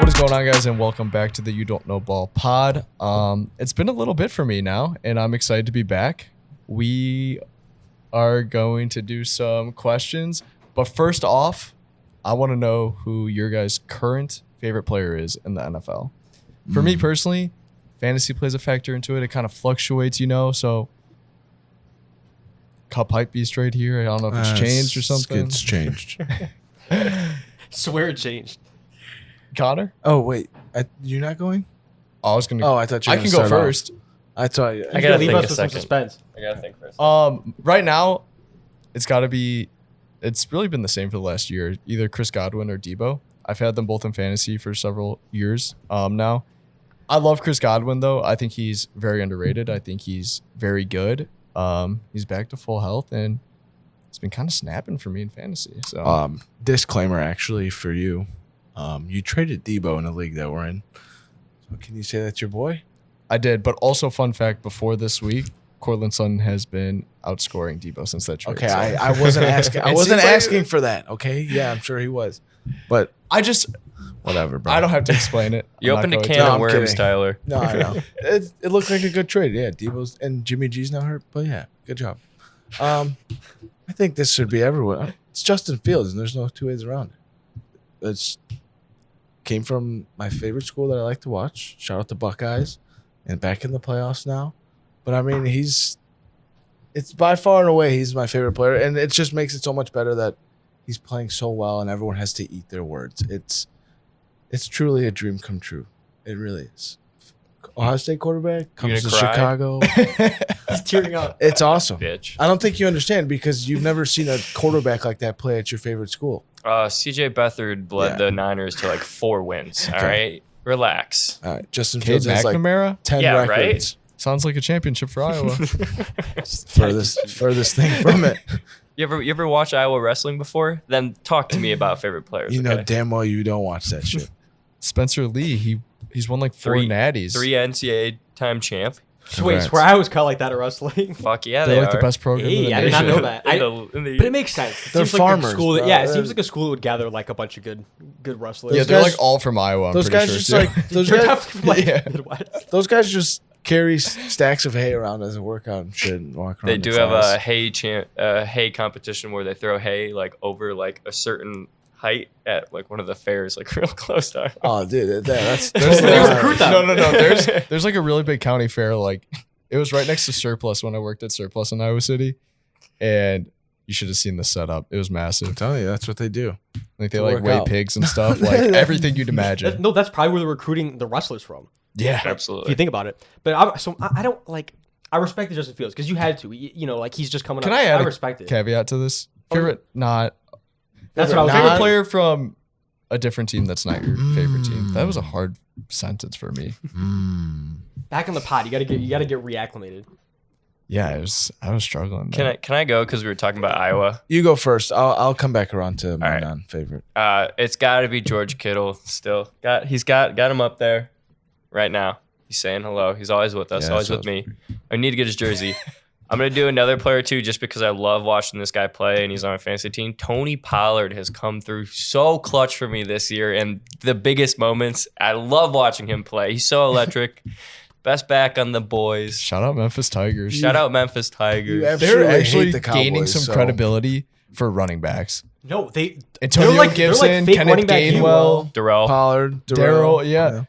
What is going on, guys, and welcome back to the You Don't Know Ball pod. It's been a little bit for me now, and I'm excited to be back. We are going to do some questions, but first off, I want to know who your guys' current favorite player is in the NFL. For me personally, fantasy plays a factor into it. It kind of fluctuates, so Cup Hype Beast right here. I don't know if it's changed or something. It's changed. Swear it changed. Connor? Oh, wait. You're not going? I was gonna. Oh, I thought you were I can go first. I thought you. I gotta leave us with some suspense. I gotta think first. Right now, it's got to be. It's really been the same for the last year. Either Chris Godwin or Debo. I've had them both in fantasy for several years now. I love Chris Godwin though. I think he's very underrated. I think he's very good. He's back to full health and it's been kind of snapping for me in fantasy. So disclaimer actually for you. You traded Debo in the league that we're in. So can you say that's your boy? I did, but also fun fact: before this week, Cortland Sutton has been outscoring Debo since that trade. Okay, so. I wasn't asking. I wasn't asking for that. Okay, yeah, I'm sure he was, but I just whatever, bro. I don't have to explain it. You opened a can of worms, Tyler. No, I know. It looked like a good trade. Yeah, Debo's and Jimmy G's now hurt, but yeah, good job. I think this should be everyone. It's Justin Fields, and there's no two ways around it. It's came from my favorite school that I like to watch. Shout out to Buckeyes, and back in the playoffs now. But I mean, it's by far and away he's my favorite player, and it just makes it so much better that he's playing so well, and everyone has to eat their words. It's truly a dream come true. It really is. Ohio State quarterback comes to Chicago. He's tearing up. It's awesome. Bitch. I don't think you understand because you've never seen a quarterback like that play at your favorite school. CJ Beathard led the Niners to like 4 wins. All right, relax. All right, Justin Cade Fields has like McNamara? 10 Yeah, records. right? Sounds like a championship for Iowa. Furthest thing from it. You ever watch Iowa wrestling before? Then talk to me about favorite players. You know okay? damn well you don't watch that shit. Spencer Lee, he's won like 4 natties. 3 NCAA time champ. Wait, swear I was cut like that at wrestling. Fuck yeah, They're they like are. the best program in Hey, the I did nation. not know that. But it makes sense. It They're seems like farmers, a school that, bro. yeah, it seems like a school that would gather like a bunch of good wrestlers. Yeah, Those they're guys- like all from Iowa. I'm Those pretty guys sure, just too. like those They're guys, tough from, like, Yeah. Midwest. those guys just carry stacks of hay around as a workout and shit and walk around. They in do have class. a hay competition where they throw hay like over like a certain height at like one of the fairs, like real close to. Oh, dude, that's There's They recruit them. No. There's like a really big county fair. Like it was right next to Surplus when I worked at Surplus in Iowa City, and you should have seen the setup. It was I'm massive. telling you, that's what they do. Like they To like work weigh out. pigs and stuff. Like everything you'd imagine. No, that's probably where they're recruiting the wrestlers from. Yeah, If you Absolutely. think about it. But I don't like. I respect the Justin Fields because you had to. You know, like he's just coming Can up. I add I a respect it. caveat to this. Favorite, not That's what I was favorite Not- player from a different team that's not your favorite team. That was a hard sentence for me. back on the pod. You gotta get reacclimated. Yeah, I was struggling. Can I go because we were talking about Iowa? You go first. I'll come back around to my right. non-favorite. It's got to be George Kittle. Still he's got him up there right now. He's saying hello. He's always with us. Yeah, always so with me. I need to get his jersey. I'm gonna do another player too, just because I love watching this guy play, and he's on my fantasy team. Tony Pollard has come through so clutch for me this year, and the biggest moments. I love watching him play. He's so electric. Best back on the boys. Shout out Memphis Tigers. Shout out Memphis Tigers. You They're Absolutely actually hate the Cowboys, gaining some so- credibility for running backs. No, Antonio they're like Gibson, fake Kenneth running back Gainwell, Darrell. Pollard, Darryl. Yeah,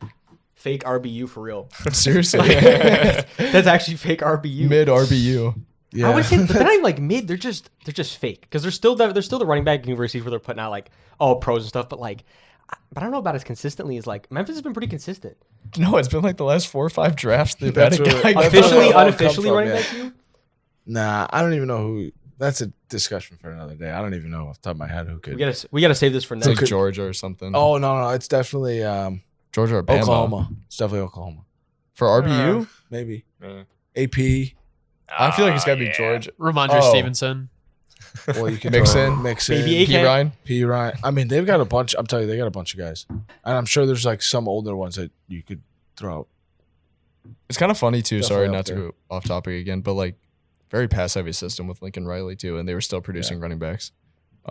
fake RBU for real. seriously, That's actually fake RBU. mid RBU. Yeah. I would say, but they're not even like mid. They're just fake because they're still the running back universities where they're putting out like pros and stuff. But like, but I don't know about as consistently as like Memphis has been pretty consistent. No, it's been like the last 4 or 5 drafts they've had That's a where- guy. That's Officially, where it all unofficially come running from, back yeah. you. Nah, I don't even know who. That's a discussion for another day. I don't even know off the top of my head who could. We gotta save this for It's next. like Georgia or something. Oh no, it's definitely Georgia or Bama. Oklahoma. It's definitely Oklahoma. For RBU. Maybe Man. AP. I feel like it's gotta be yeah. Georgia. Ramondre Oh. Stevenson. Well, you can Mixon. Baby P. AK. Ryan. P. Ryan. I mean, they've got a bunch. I'm telling you, they got a bunch of guys, and I'm sure there's like some older ones that you could throw out. It's kind of funny too. Sorry, Definitely not up to there. go off topic again, but like very pass heavy system with Lincoln Riley too, and they were still producing running backs.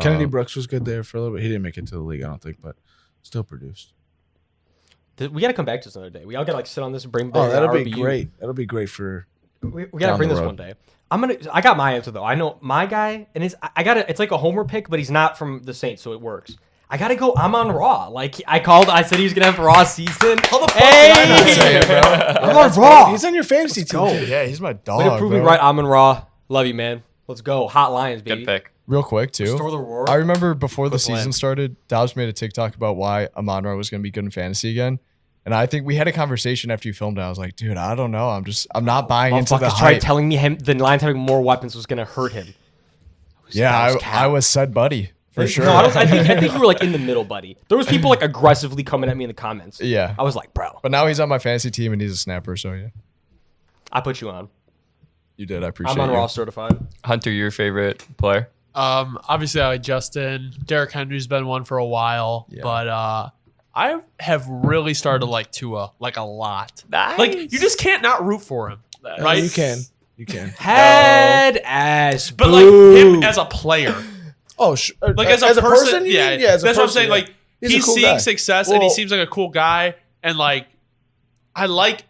Kennedy Brooks was good there for a little bit. He didn't make it to the league, I don't think, but still produced. We got to come back to this another day. We all got to like sit on this and bring back. Oh, that'll be RBU. great. That'll be great for. We got to down bring the this road. one day. I got my answer though. I know my guy, and it's like a homer pick, but he's not from the Saints, so it works. I gotta go. I'm on Raw. Like I said he was gonna have Raw season. How the fuck did I not say it, bro? I'm on Raw. He's on your fantasy team. go. too. Yeah, he's my dog. Way to prove me bro. right. I'm on Raw. Love you, man. Let's go. Hot Lions, baby. Good pick. Real quick too. Restore the roar. I remember before the Quick season land. started, Dobbs made a TikTok about why Amon-Ra was going to be good in fantasy again. And I think we had a conversation after you filmed it. I was like, dude, I don't know. I'm not buying into the Motherfuckers tried hype. telling me the Lions having more weapons was gonna hurt him. Yeah, cap. I was said buddy for sure. No, I think we were like in the middle, buddy. There was people like aggressively coming at me in the comments. Yeah. I was like, bro, But now he's on my fantasy team and he's a snapper. So yeah, I put you on. you did. I appreciate I'm on you. Raw certified. Hunter, your favorite player? Obviously, I like Justin. Derrick Henry's been one for a while, Yeah. but I have really started to like Tua like a lot. Nice. Like you just can't not root for him, No, right? you can. You can. Head ass. But like him as a player, Oh, like as a person, you yeah, mean? Yeah, as a that's what I'm person, saying. yeah. Like He's a he's cool seeing guy. success and he Well- seems like a cool guy, and like I like.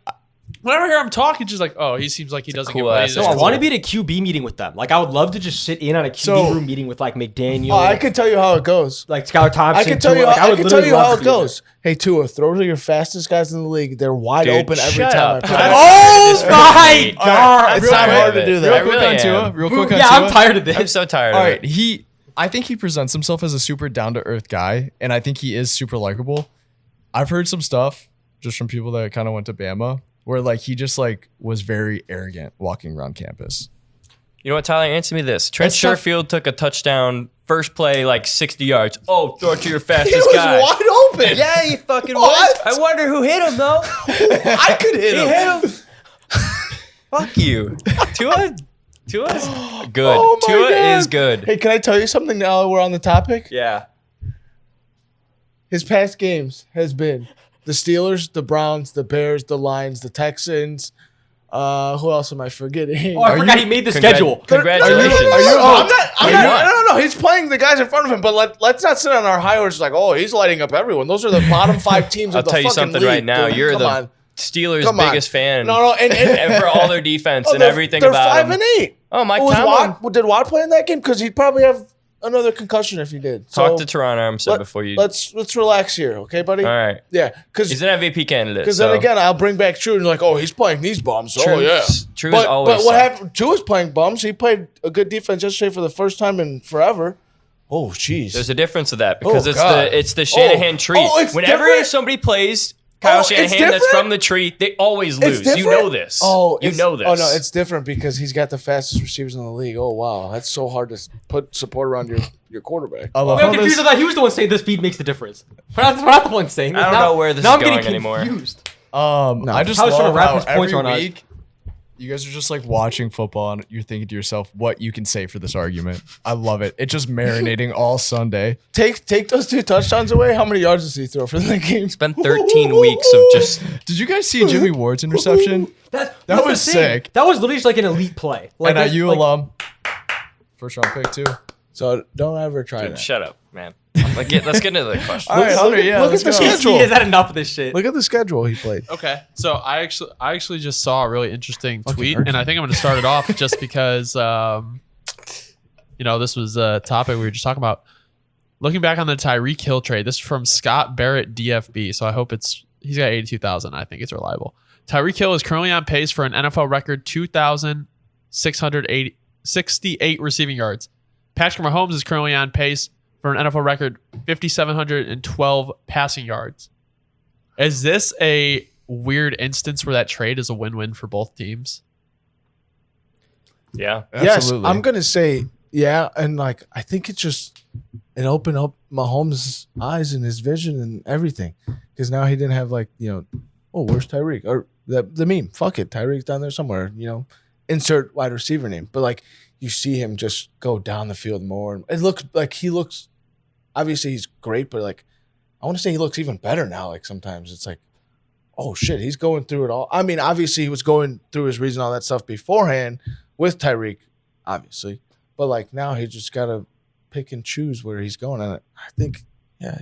Whenever I hear him talk, it's just like, oh, he seems like he doesn't cool get money. ass No, I want to be at a QB meeting with them. Like I would love to just sit in on a QB So- room meeting with like McDaniel. Oh, I can tell you how it goes. like Skylar Thompson. I can tell Tua. you. Like, I would can tell literally you love how to it do that. goes. Hey, Tua, throw to your fastest guys in the league. They're wide Dude, open every shut time. up. I play. I'm Oh tired of this my debate. God. It's not hard to do that. I Real quick really on Tua. am. Real quick on Yeah, Tua. I'm tired of this. I'm so tired All of right, it. I think he presents himself as a super down to earth guy, and I think he is super likable. I've heard some stuff just from people that kind of went to Bama where like he just like was very arrogant walking around campus. You know what, Tyler? Answer me this. Trent That's tough. Sherfield took a touchdown, first play, like 60 yards. Oh, throw it to your fastest He was guy. wide open. Yeah, he fucking What? was. I wonder who hit him, though. I could hit He him. hit him. Fuck you. Tua's good. Oh my Tua God. is good. Hey, can I tell you something now that we're on the topic? Yeah. His past games has been the Steelers, the Browns, the Bears, the Lions, the Texans. Who else am I forgetting? Oh, I forgot he made the schedule. Congratulations. No. He's playing the guys in front of him, but let's not sit on our high horse like, oh, he's lighting up everyone. Those are the bottom 5 teams I'll of the tell you fucking something league, right now. dude. You're Come the on. Steelers' Come on. biggest fan. No, and And for all their defense and they're- everything they're about 5 them. and 8. Oh, Mike Was Tomlin. Watt, did Watt play in that game? Because he'd probably have another concussion if he did. Talk So to Teron Armstead before you. let's relax here, okay, buddy? All right. Yeah, because He's an MVP candidate. then again, I'll bring back True and like, oh, he's playing these bums. Oh yeah, True but is always. but what sucked. happened? True is playing bums. He played a good defense yesterday for the first time in forever. Oh jeez. There's a difference to that because Oh, it's God. the Shanahan Oh. tree. Oh, it's Whenever different? somebody plays Kyle it's Shanahan that's different? from the tree, they always lose. It's You different? know this. Oh, you know this. Oh no, it's different because he's got the fastest receivers in the league. Oh wow, that's so hard to put support around your quarterback. I love I'm how confused this, with that. He was the one saying the speed makes the difference. We're not the one saying this. I don't know where this now is I'm going getting anymore. confused. I just Tyler's trying to love wrap how his points every on us. week you guys are just like watching football and you're thinking to yourself what you can say for this argument. I love it. It's just marinating all Sunday. Take those 2 touchdowns away. How many yards does he throw for the game? It's been 13 weeks of just. Did you guys see Jimmy Ward's interception? That was the thing. sick. That was literally just like an elite play. Like And that- IU like- alum. First round pick too. So don't ever try that. Shut up, man. Let's get into the question. All right, Hunter, yeah, look let's at the go. schedule. He has had enough of this shit. Look at the schedule he played. Okay, so I actually just saw a really interesting tweet, hurt and I think I'm going to start it off just because this was a topic we were just talking about. Looking back on the Tyreek Hill trade, this is from Scott Barrett DFB, so I hope he's got 82,000. I think it's reliable. Tyreek Hill is currently on pace for an NFL record 2,668 receiving yards. Patrick Mahomes is currently on pace for an NFL record 5,712 passing yards. Is this a weird instance where that trade is a win-win for both teams? Yeah. Absolutely. Yes, I'm gonna say yeah, and like I think it opened up Mahomes' eyes and his vision and everything, because now he didn't have like oh, where's Tyreek, or the meme, fuck it, Tyreek's down there somewhere, insert wide receiver name, but like you see him just go down the field more, and it looks like obviously he's great, but like I want to say he looks even better now. Like sometimes it's like, oh shit, he's going through it all. I mean, obviously he was going through his reason, all that stuff beforehand with Tyreek, obviously. But like now he just got to pick and choose where he's going. And I think, yeah,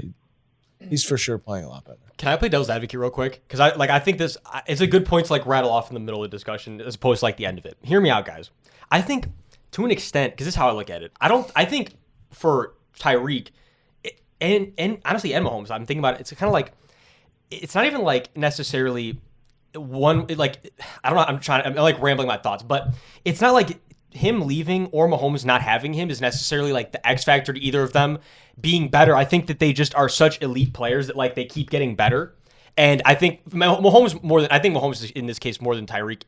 he's for sure playing a lot better. Can I play devil's advocate real quick? Because I think it's a good point to like rattle off in the middle of the discussion as opposed to like the end of it. Hear me out, guys. I think to an extent, because this is how I look at it. I think for Tyreek and honestly and Mahomes, I'm thinking about it. It's kind of like it's not even like necessarily one like I don't know. I'm like rambling my thoughts, but it's not like him leaving or Mahomes not having him is necessarily like the X factor to either of them being better. I think that they just are such elite players that like they keep getting better. And I think Mahomes is in this case more than Tyreek.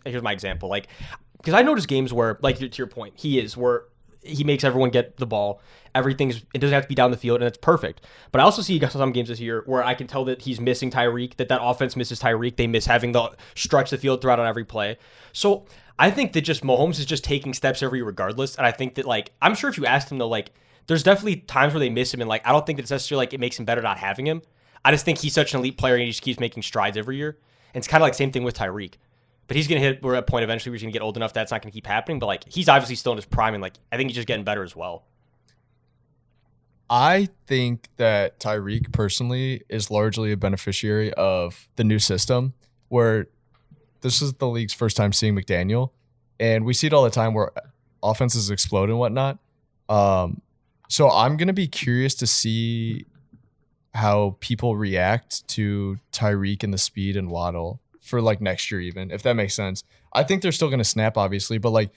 Here's my example. Like, because I noticed games where, like to your point, where he makes everyone get the ball. It doesn't have to be down the field, and it's perfect. But I also see some games this year where I can tell that he's missing Tyreek, that offense misses Tyreek. They miss having the stretch the field throughout on every play. So I think that just Mahomes is just taking steps every regardless. And I think that like I'm sure if you asked him though, like there's definitely times where they miss him, and like I don't think that it's necessarily like it makes him better not having him. I just think he's such an elite player and he just keeps making strides every year. And it's kind of like same thing with Tyreek. But he's gonna we're at a point eventually where he's gonna get old enough that's not gonna keep happening. But like he's obviously still in his prime, and like I think he's just getting better as well. I think that Tyreek personally is largely a beneficiary of the new system where this is the league's first time seeing McDaniel. And we see it all the time where offenses explode and whatnot. So I'm going to be curious to see how people react to Tyreek and the speed and Waddle for like next year even, if that makes sense. I think they're still going to snap, obviously, but like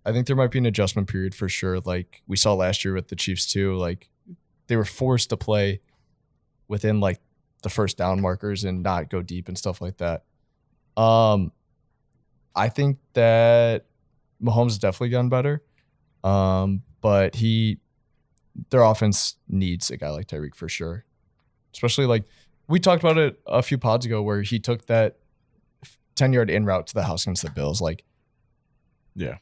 I think there might be an adjustment period for sure. Like we saw last year with the Chiefs too. Like they were forced to play within like the first down markers and not go deep and stuff like that. I think that Mahomes has definitely gotten better. But their offense needs a guy like Tyreek for sure. Especially like we talked about it a few pods ago where he took that 10-yard in route to the house against the Bills. Like, Yeah.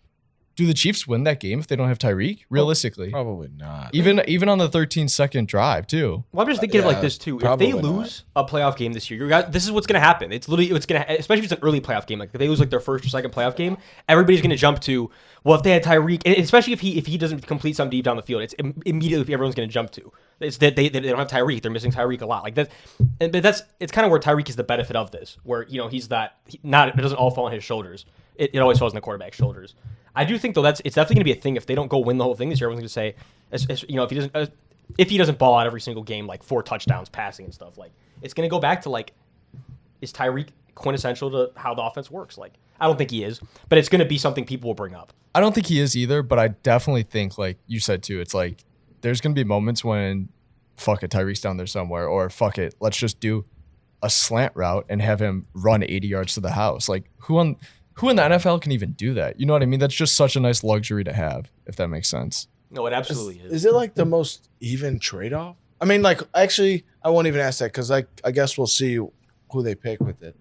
do the Chiefs win that game if they don't have Tyreek? Realistically, Probably not. even on the 13-second drive too. Well, I'm just thinking of like Yeah, this too. If probably they lose a playoff game this year, this is what's going to happen. It's literally especially if it's an early playoff game. Like if they lose like their first or second playoff game, everybody's going to jump to, well, if they had Tyreek, and especially if he doesn't complete some deep down the field, it's immediately everyone's going to jump to. It's that they don't have Tyreek. They're missing Tyreek a lot. Like that, but it's kind of where Tyreek is the benefit of this, where he's it doesn't all fall on his shoulders. It always falls on the quarterback's shoulders. I do think though it's definitely going to be a thing if they don't go win the whole thing this year. Everyone's going to say, if he doesn't ball out every single game, like 4 touchdowns passing and stuff, like it's going to go back to like, is Tyreek quintessential to how the offense works? Like I don't think he is, but it's going to be something people will bring up. I don't think he is either, but I definitely think, like you said too, it's like there's going to be moments when fuck it, Tyreek's down there somewhere, or fuck it, let's just do a slant route and have him run 80 yards to the house. Like who in the NFL can even do that? You know what I mean? That's just such a nice luxury to have, if that makes sense. No, it absolutely is. Is it like the most even trade-off? I mean, like, actually, I won't even ask that because I guess we'll see who they pick with it.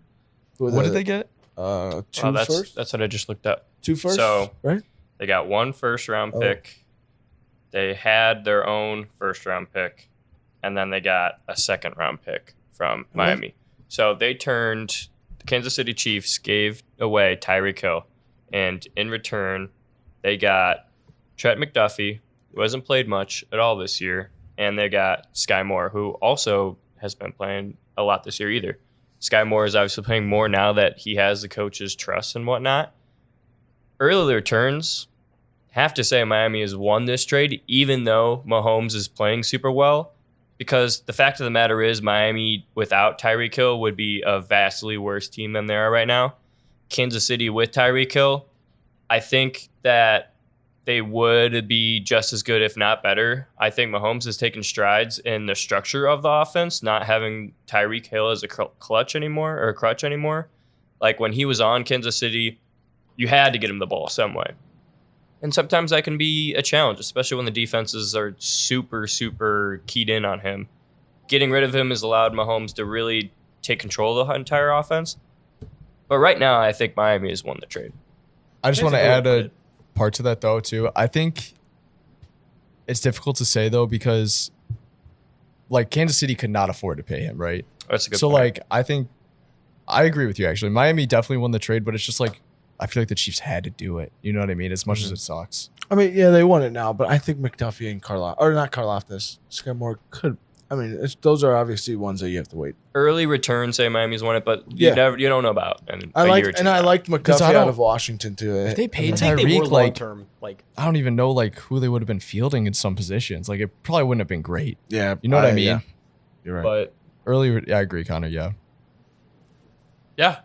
What did they get? 2 that's first? That's what I just looked up. 2 first? So right? they got 1 first-round Oh. pick. They had their own first-round pick, and then they got a second-round pick from Miami. So they turned the Kansas City Chiefs gave away Tyreek Hill, and in return, they got Trent McDuffie, who hasn't played much at all this year, and they got Sky Moore, who also has been playing a lot this year either. Sky Moore is obviously playing more now that he has the coach's trust and whatnot. Early returns, have to say Miami has won this trade, even though Mahomes is playing super well, because the fact of the matter is Miami without Tyreek Hill would be a vastly worse team than they are right now. Kansas City with Tyreek Hill, I think that they would be just as good, if not better. I think Mahomes has taken strides in the structure of the offense, not having Tyreek Hill as a crutch anymore. Like when he was on Kansas City, you had to get him the ball some way. And sometimes that can be a challenge, especially when the defenses are super, super keyed in on him. Getting rid of him has allowed Mahomes to really take control of the entire offense. But right now, I think Miami has won the trade. I just want to add a part to that though too. I think it's difficult to say though because like Kansas City could not afford to pay him, right? That's a good so point. like I think I agree with you actually. Miami definitely won the trade, but it's just like I feel like the Chiefs had to do it. You know what I mean? As much as it sucks. I mean, yeah, they won it now, but I think McDuffie and Sky Moore could. I mean, those are obviously ones that you have to wait. Early return, say Miami's won it, but Yeah. you don't know about. And I liked Because McDuffie I out don't- of Washington too. If they paid I think they were Tyreek, like, long-term. Like, I don't even know like who they would have been fielding in some positions. Like, it probably wouldn't have been great. Yeah, You know what I mean? Yeah, you're right. but Early, yeah, I agree, Connor. Yeah. Yeah,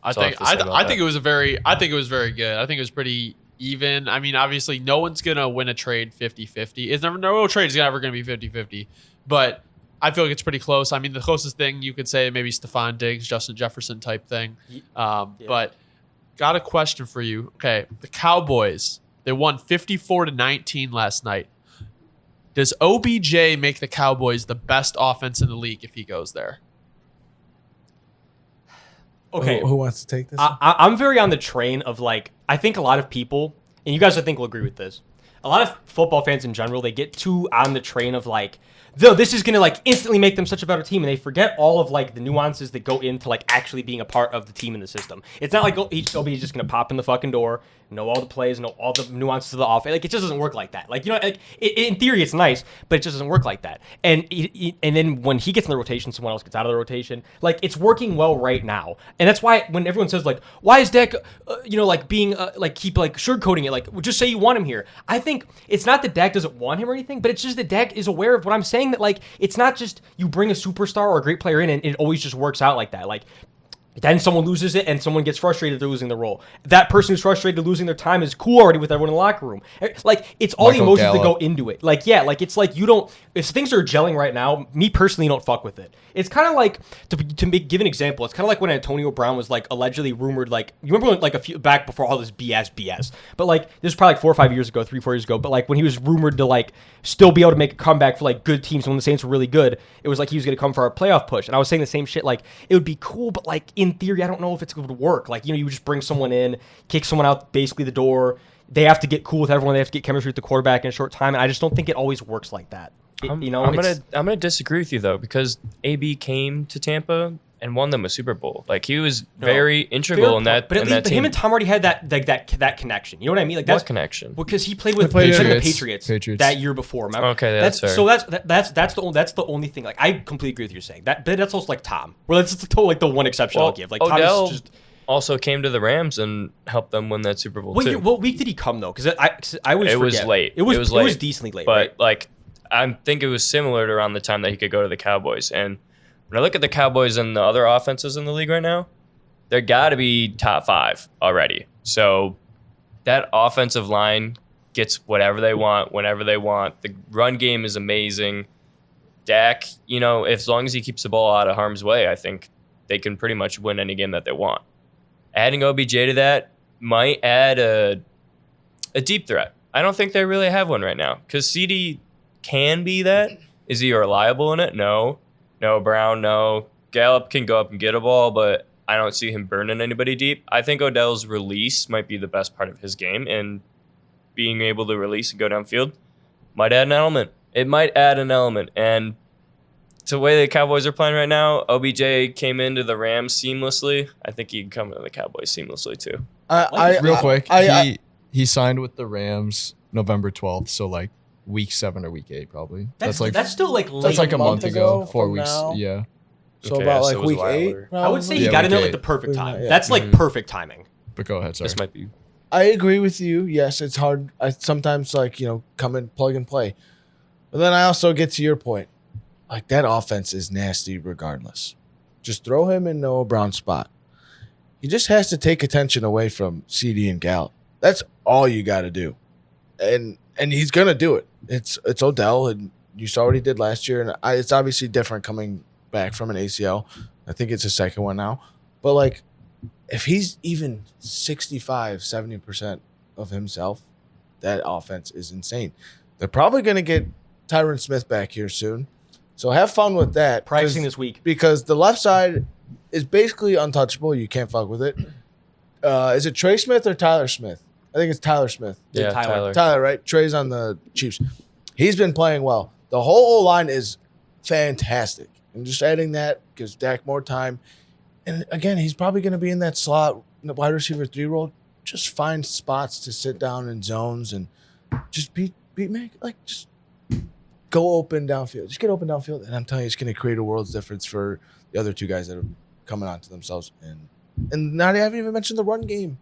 I That's all I think have to say about I think that. it was very good. I think it was pretty even. I mean, obviously, no one's gonna win a trade 50-50. It's never no trade is ever gonna be 50-50. But I feel like it's pretty close. I mean, the closest thing you could say maybe Stephon Diggs, Justin Jefferson type thing. Yeah. But got a question for you. Okay, the Cowboys, they won 54-19 last night. Does OBJ make the Cowboys the best offense in the league if he goes there? okay, Who wants to take this? I'm very on the train of like, I think a lot of people, and you guys I think will agree with this, a lot of football fans in general, they get too on the train of like, though this is gonna like instantly make them such a better team, and they forget all of like the nuances that go into like actually being a part of the team in the system. It's not like each OB is just gonna pop in the fucking door, know all the plays, know all the nuances of the offense. Like, it just doesn't work like that. Like, you know, like in theory it's nice, but it just doesn't work like that. And and then when he gets in the rotation, someone else gets out of the rotation. Like, it's working well right now, and that's why when everyone says like, why is Dak, like being like keep like sugarcoating it, like, well, just say you want him here. I think it's not that Dak doesn't want him or anything, but it's just that Dak is aware of what I'm saying. That like, it's not just you bring a superstar or a great player in and it always just works out like that. Like, then someone loses it and someone gets frustrated they're losing the role. That person who's frustrated losing their time is cool already with everyone in the locker room. Like, it's all the Michael emotions that go Gallup. into it. Like, yeah, like, it's like you don't, if things are gelling right now, me personally don't fuck with it. It's kind of like, give an example, it's kind of like when Antonio Brown was like allegedly rumored, like, you remember when, like a few back before all this BS, but like, this was probably like 4 or 5 years ago, 3-4 years ago, but like when he was rumored to like still be able to make a comeback for like good teams when the Saints were really good, it was like he was going to come for our playoff push. And I was saying the same shit, like, it would be cool, but like in theory, I don't know if it's going to work. Like, you know, you just bring someone in, kick someone out basically the door. They have to get cool with everyone. They have to get chemistry with the quarterback in a short time. And I just don't think it always works like that. I'm It's- gonna disagree with you though, because AB came to Tampa and won them a Super Bowl. Like, he was very integral in that. But at in least, that but team. him and Tom already had that connection. You know what I mean? Like, What that's connection? because he played with played the Patriots. Patriots that year before. Remember? Okay, that's fair. So that's the only thing. Like, I completely agree with what you're saying. But that's also like Tom. Well, that's like the one exception I'll give. Like, Tom Odell is just. also came to the Rams and helped them win that Super Bowl What, too. what week did he come though? Because I always It was forget. late. It was It was late. It was decently late. But right? like, I think it was similar to around the time that he could go to the Cowboys. And when I look at the Cowboys and the other offenses in the league right now, they're got to be top 5 already. So that offensive line gets whatever they want, whenever they want. The run game is amazing. Dak, you know, as long as he keeps the ball out of harm's way, I think they can pretty much win any game that they want. Adding OBJ to that might add a deep threat. I don't think they really have one right now, because CD can be that. Is he reliable in it? No. No. Brown, no. Gallup can go up and get a ball, but I don't see him burning anybody deep. I think Odell's release might be the best part of his game, and being able to release and go downfield might add an element. It might add an element, and to the way the Cowboys are playing right now, OBJ came into the Rams seamlessly. I think he can come into the Cowboys seamlessly too. Real quick, I- he signed with the Rams November 12th, so like week 7 or week 8 probably. that's like still like late. that's like a month ago, 4 from weeks. now. Yeah. So Okay, about so like it was a week while 8. later. I would say probably. you Yeah, got in there week like the perfect Yeah, time. yeah. That's like Mhm. perfect timing. But go ahead, sorry. This might be. I agree with you. Yes, it's hard. I sometimes like, you know, come and plug and play. But then I also get to your point. Like, that offense is nasty regardless. Just throw him in Noah Brown's spot. He just has to take attention away from CD and Gallup. That's all you got to do. And he's going to do it. It's Odell, and you saw what he did last year, and it's obviously different coming back from an ACL. I think it's a second one now. But like, if he's even 65, 70% of himself, that offense is insane. They're probably going to get Tyron Smith back here soon. So have fun with that. Practicing this week. Because the left side is basically untouchable. You can't fuck with it. Is it Trey Smith or Tyler Smith? I think it's Tyler Smith. Yeah, Tyler. Tyler, right? Trey's on the Chiefs. He's been playing well. The whole O-line is fantastic. And just adding that gives Dak more time. And again, he's probably going to be in that slot, in the wide receiver 3 role. Just find spots to sit down in zones and just beat Mac. Like, just go open downfield. Just get open downfield, and I'm telling you, it's going to create a world's difference for the other two guys that are coming onto themselves. And now I haven't even mentioned the run game.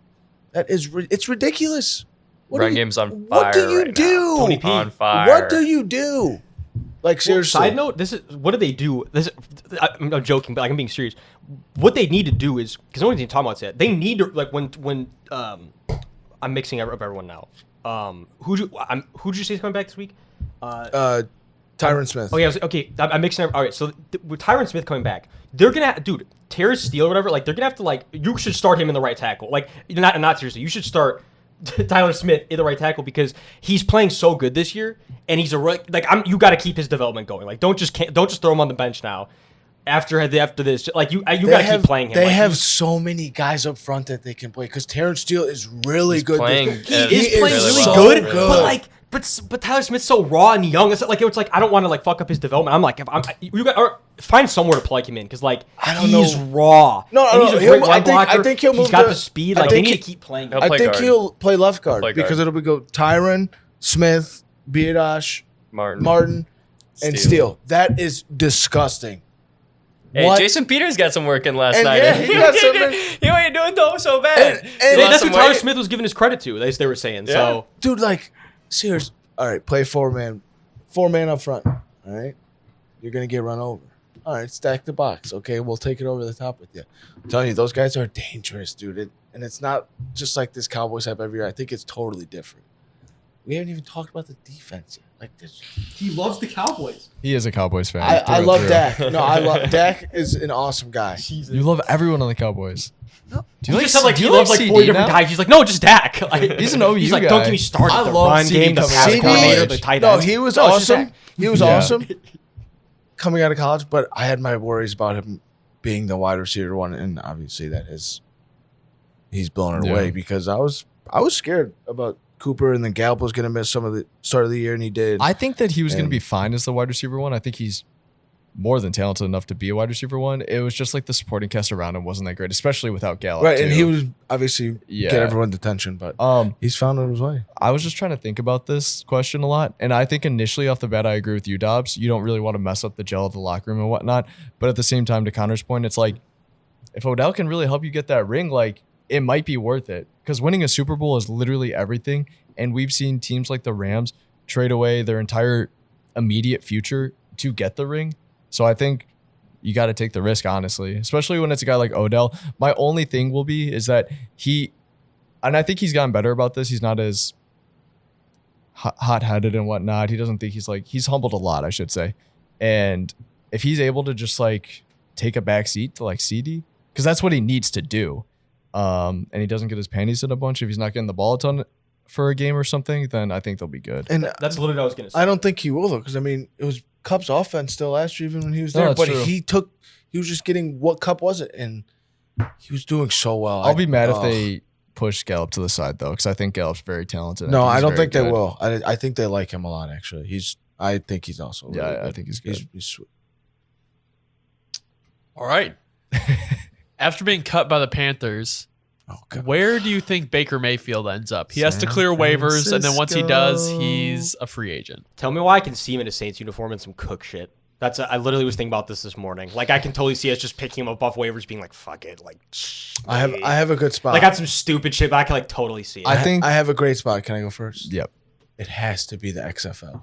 It's ridiculous. Run game's on fire. What do you right do? now. Tony P. On fire. What do you do? Like, seriously. Side note, what do they do? I'm joking, but like, I'm being serious. What they need to do is, because no one's even talking about that. They need to, like, when I'm mixing up everyone now. Who'd you say is coming back this week? Tyron Smith. Oh yeah, okay. I'm mixing up. All right, so with Tyron Smith coming back, they're gonna dude, Terrace Steele or whatever. Like, they're gonna have to, like, you should start him in the right tackle. Like, not seriously, you should start Tyler Smith in the right tackle because he's playing so good this year, and he's you got to keep his development going. Like, don't just throw him on the bench now. After this, like, you got to keep playing him. They like, have so many guys up front that they can play because Terrence Steele is really good. Playing, he is playing really so good, good. but like. But Tyler Smith's so raw and young. It's like I don't want to, like, fuck up his development. I'm like, find somewhere to plug him in because, like, he's raw. No, he's a great run I blocker. think he'll move. He's got the speed. Like, they need to keep playing him. I think guard. he'll play left guard play because guard. it'll go Tyron, Smith, Biodash, Martin. and Steele. That is disgusting. Hey, What? Jason Peters got some work in last And night. yeah, he got some- He ain't doing so bad. And He lost That's some what Tyler weight. Smith was giving his credit to. They were saying. So Dude, like, serious. All right, play four man up front. All right, you're gonna get run over. All right, stack the box. Okay, we'll take it over the top with you. I'm telling you, those guys are dangerous, dude. And it's not just like this Cowboys have every year. I think it's totally different. We haven't even talked about the defense yet. Like this, he loves the Cowboys. He is a Cowboys fan. I through and love through. Dak. No, I love Dak. Is an awesome guy. You love everyone on the Cowboys. No. Do He just said, like, do he you loves like CD 40 different now? guys. He's like, no, just Dak. Like, He's an OU He's like, guy. don't get me started. I The love run CD game, the coming pass out of coordinator, college. the tight No, ends. he was No, it's just awesome. Dak. He was Yeah. awesome coming out of college, but I had my worries about him being the wide receiver one, and obviously he's blown it Yeah. away because I was scared about Cooper, and then Gallup was going to miss some of the start of the year, and he did. I think that he was going to And- be fine as the wide receiver one. I think he's more than talented enough to be a wide receiver one. It was just like the supporting cast around him wasn't that great, especially without Gallup. right, too. and he was obviously Yeah. get everyone's attention, but he's found his way. I was just trying to think about this question a lot, and I think initially off the bat, I agree with you, Dobbs. You don't really want to mess up the gel of the locker room and whatnot, but at the same time, to Connor's point, it's like if Odell can really help you get that ring, like it might be worth it because winning a Super Bowl is literally everything, and we've seen teams like the Rams trade away their entire immediate future to get the ring. So I think you got to take the risk, honestly, especially when it's a guy like Odell. My only thing will be is that and I think he's gotten better about this. He's not as hot-headed and whatnot. He doesn't think he's humbled a lot, I should say. And if he's able to just like take a back seat to like CD, because that's what he needs to do, and he doesn't get his panties in a bunch if he's not getting the ball a ton for a game or something, then I think they'll be good. And That's literally what I was going to say. I don't think he will though, because I mean it was Cup's offense still last year, even when he was No, there. that's But true. he was just getting what Cup was it, and he was doing so well. I'll be mad if they push Gallup to the side though, because I think Gallup's very talented. No, I he's don't very think they good. will. I think they like him a lot. Actually, I think he's also Yeah, really I good. think he's good. He's sweet. All right. After being cut by the Panthers, Oh god. where do you think Baker Mayfield ends up? He has to San clear waivers, and then once he does, Francisco. he's a free agent. Tell me why I can see him in a Saints uniform and some Cook shit. I literally was thinking about this morning. Like, I can totally see us just picking him up off waivers, being like, "Fuck it." Like, I have a good spot. like, I got some stupid shit, but I can like totally see it. I think. I have a great spot. Can I go first? Yep. It has to be the XFL.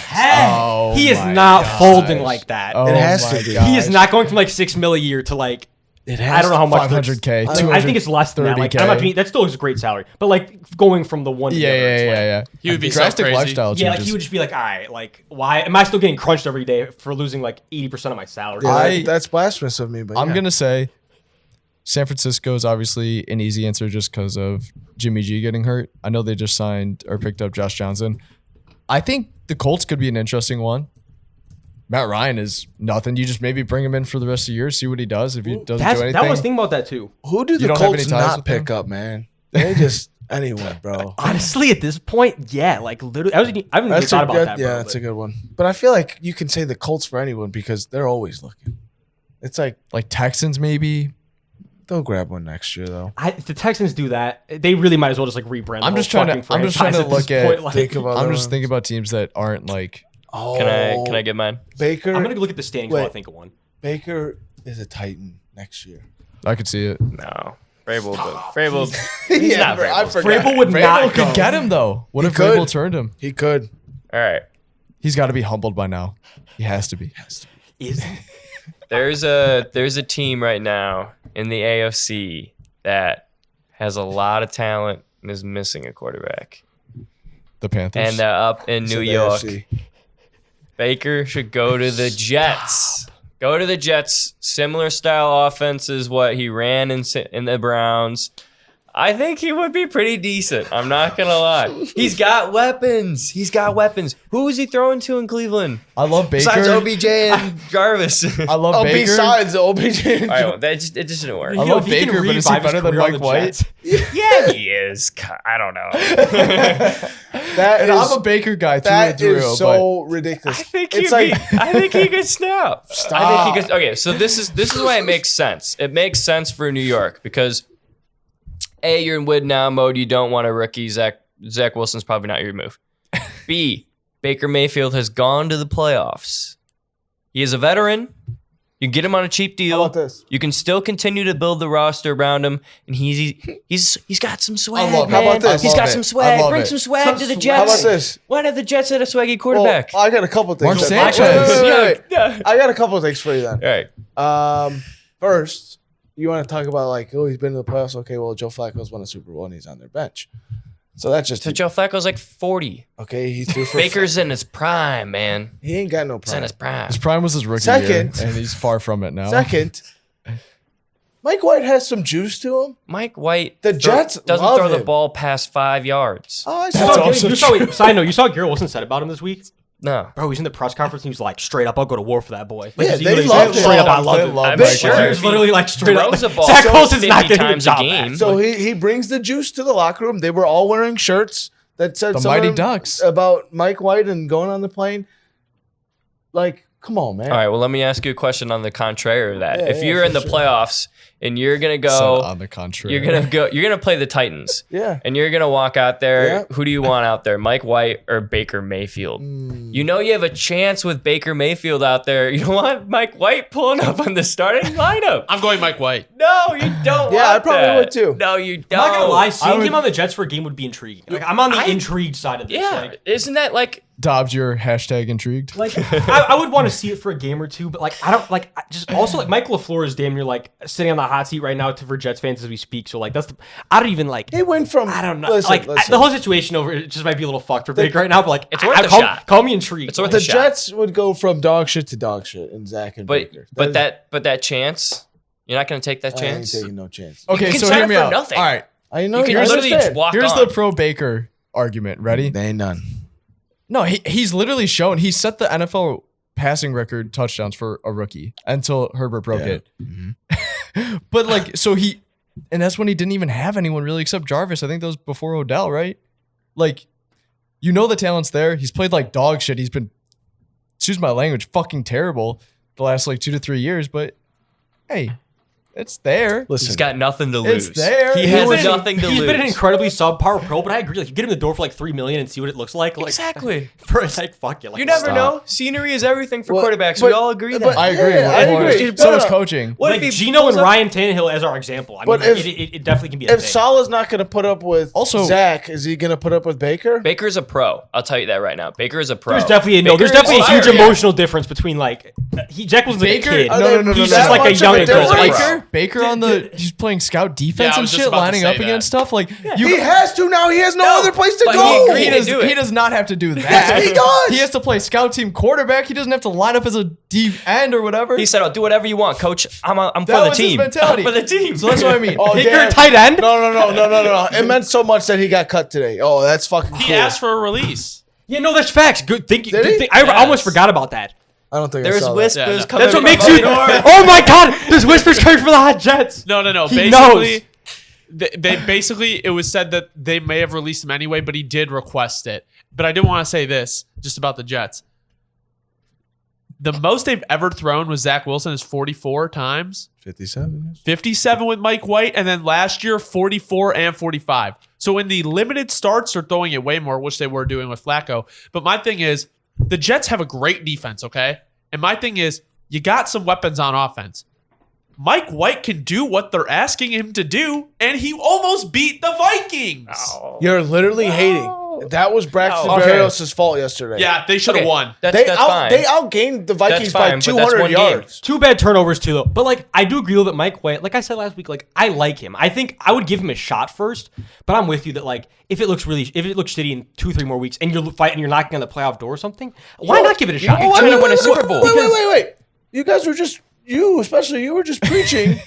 Oh he is my not gosh. folding like that. Oh It has my to be. gosh. He is not going from like $6 million a year to like It has. I don't know how much. 500K. I think it's less than that. Like, I'm not 230K. being, that still is a great salary, but like going from the one to the other, it's like, Yeah. He would be so Drastic crazy. lifestyle Yeah, like changes. he would just be like, all right, like why am I still getting crunched every day for losing like 80% of my salary? Yeah, that's blasphemous of me. But I'm yeah. gonna say San Francisco is obviously an easy answer just because of Jimmy G getting hurt. I know they just signed or picked up Josh Johnson. I think the Colts could be an interesting one. Matt Ryan is nothing. You just maybe bring him in for the rest of the year, see what he does. If he doesn't do anything, That was thinking about that too. Who do You the don't have any Colts ties not with pick him? up, man? They just anyone, bro. Honestly, at this point, yeah, like literally, I haven't even thought about that. Yeah, bro, that's but- a good one. But I feel like you can say the Colts for anyone because they're always looking. It's like like Texans maybe. they'll grab one next year though. If the Texans do that, they really might as well just like rebrand. I'm the just whole trying to- fucking I'm just trying franchise to this look at- point, like- Think about I'm that just one. thinking about teams that aren't like Oh, Can I get mine? Baker? I'm gonna look at the standings while I Wait. think of one. Baker is a Titan next year. I could see it. No. Vrabel. He's not bro, I Vrabel. forgot. Vrabel would not Vrabel could go. get him though. What He if could. Vrabel turned him? He could. All right. He's got to be humbled by now. He has to be. Is There's a team right now in the AFC that has a lot of talent and is missing a quarterback. The Panthers. And they're up in New Said the York. AFC. Baker should go to the Jets. Go to the Jets. Similar style offense is what he ran in the Browns. I think he would be pretty decent. I'm not going to lie. He's got weapons. Who is he throwing to in Cleveland? I love Baker. Besides OBJ and Jarvis. I love Oh, Baker. besides OBJ. All right, well, it just didn't work. I love Baker, but is he better than Mike White? Yeah, he is. I don't know. That And is, I'm a Baker guy through and that through. is so ridiculous. I think it's I think he could snap. Stop. I think he could. Okay, so this is why it makes sense. It makes sense for New York because A, you're in win now mode. You don't want a rookie. Zach Wilson's probably not your move. B, Baker Mayfield has gone to the playoffs. He is a veteran. You can get him on a cheap deal. How about this? You can still continue to build the roster around him, and he's got some swag. love it. Man. How about this? He's I got love some it. I swag. love Bring it. some swag to the How Jets. How about this? Why have the Jets had a swaggy Well, quarterback? I got a couple things. Mark Wait, Sanchez. wait. Yeah. I got a couple of things for you then. All right. First, you want to talk about like, oh, he's been to the playoffs. Okay, well, Joe Flacco's won a Super Bowl and he's on their bench. So that's just So Joe Flacco's like 40. okay. He threw for Baker's in his prime, man. He ain't got no He's in prime. his prime. His prime was his rookie Second. year, and he's far from it now. Second, Mike White has some juice to him. Mike White The Jets doesn't love throw the him. ball past 5 yards. Oh, I That's saw. also Side note, you saw what Garrett Wilson said about him this week? No. Bro, he's in the press conference and he was like, straight up, I'll go to war for that boy. Yeah, he they literally love said, him. straight up, I They love him. love I'm Mike sure White. He was literally like straight up. throws the ball Zach Wilson's 50 not getting the times a job game. back. So he brings the juice to the locker room. They were all wearing shirts that said The something Mighty Ducks. about Mike White and going on the plane. Like, come on, man. All right, well, let me ask you a question on the contrary of that. Yeah, if yeah, you're for in the sure. playoffs and you're going to So go, on the contrary, you're going to play the Titans. Yeah. And you're going to walk out there. Yeah. Who do you want out there, Mike White or Baker Mayfield? You know you have a chance with Baker Mayfield out there. You don't want Mike White pulling up on the starting lineup. I'm going Mike White. No, you don't. Yeah, want I probably that. would too. No, you don't. I'm not gonna lie, seeing would- him on the Jets for a game would be intriguing. Like, I'm on the intrigued side of this. Yeah, isn't that like? Dobbs, you're hashtag intrigued. Like I would want to see it for a game or two, but like I don't like just also like Mike LaFleur is damn near like sitting on the hot seat right now for Jets fans as we speak. So like I don't even like He went from. I don't know Listen, the whole situation over it just might be a little fucked for Baker right now, but like It's worth a call, shot. Call me intrigued. It's worth the a shot. Jets would go from dog shit to dog shit in Zach and Baker. But that chance, you're not going to take that I ain't chance. taking no chance. Okay, You can so sign hear up me for out. nothing. All right, I know You can I literally just understand. walk here's on. the pro Baker argument. Ready? There ain't none. No, he's literally shown he set the NFL passing record touchdowns for a rookie until Herbert broke Yeah. it. But like, so and that's when he didn't even have anyone really except Jarvis. I think that was before Odell, right? Like, you know the talent's there. He's played like dog shit. He's been, excuse my language, fucking terrible the last like 2 to 3 years. But hey, it's there. Listen, He's got nothing to lose. It's there. He He has was- nothing to lose. He's been an incredibly subpar pro, but I agree. Like, you get him in the door for like $3 million and see what it looks like. Like Exactly. For like, fuck it. Like, You never Stop. know. Scenery is everything for Well, quarterbacks. but- we all agree but- that. I agree. Yeah, I Well, agree. So No, is no. coaching. What like if he Gino pulls and up- Ryan Tannehill as our example. I But mean, if- it definitely can be a if thing. Salah's not going to put up with Also- Zach, is he going to put up with Baker? Baker's a pro. I'll tell you that right now. Baker is a pro. There's definitely a Baker is huge fire, yeah. emotional difference between like Jack was like a Baker, kid. no. He's that just like a much of young a adult. difference? Like, Baker on the he's playing scout defense Yeah, I and was just shit, about to lining say up that. against stuff like He has to now. He has no other place to but go. he agreed to do it. He does not have to do that. Yes, he does. He has to play scout team quarterback. He doesn't have to line up as a deep end or whatever. He said, "I'll do whatever you want, coach. I'm for That the was his team. mentality. I'm for the team." So that's what I mean. Oh, Baker damn. tight end. No. It meant so much that he got cut today. Oh, that's fucking He cool. asked for a release. Yeah, no, that's facts. Good thinking. Did Good he? thing. I almost forgot about that. I don't think I There's saw whispers Yeah, no. coming. That's what from makes the you. door. Oh my God! There's whispers coming from the hot Jets. No. He Basically, they basically it was said that they may have released him anyway, but he did request it. But I did want to say this just about the Jets. The most they've ever thrown with Zach Wilson is 44 times. 57. 57 with Mike White, and then last year 44 and 45. So in the limited starts, they're throwing it way more, which they were doing with Flacco. But my thing is, The Jets have a great defense, okay? And my thing is, you got some weapons on offense. Mike White can do what they're asking him to do, and he almost beat the Vikings. Oh. You're literally hating. That was Braxton No. Berrios' fault yesterday. Yeah, they should have Okay. won. That's They fine. outgained the Vikings by fine, but that's 200 one game. yards. 2 bad turnovers too, though. But like, I do agree with it. Mike White, like I said last week, like I like him. I think I would give him a shot first. But I'm with you that like, if it looks shitty in 2-3 more weeks, and you're fighting, you're knocking on the playoff door or something, why not give it a shot? You're trying to win a Super Bowl. Wait. You guys were just especially you were just preaching,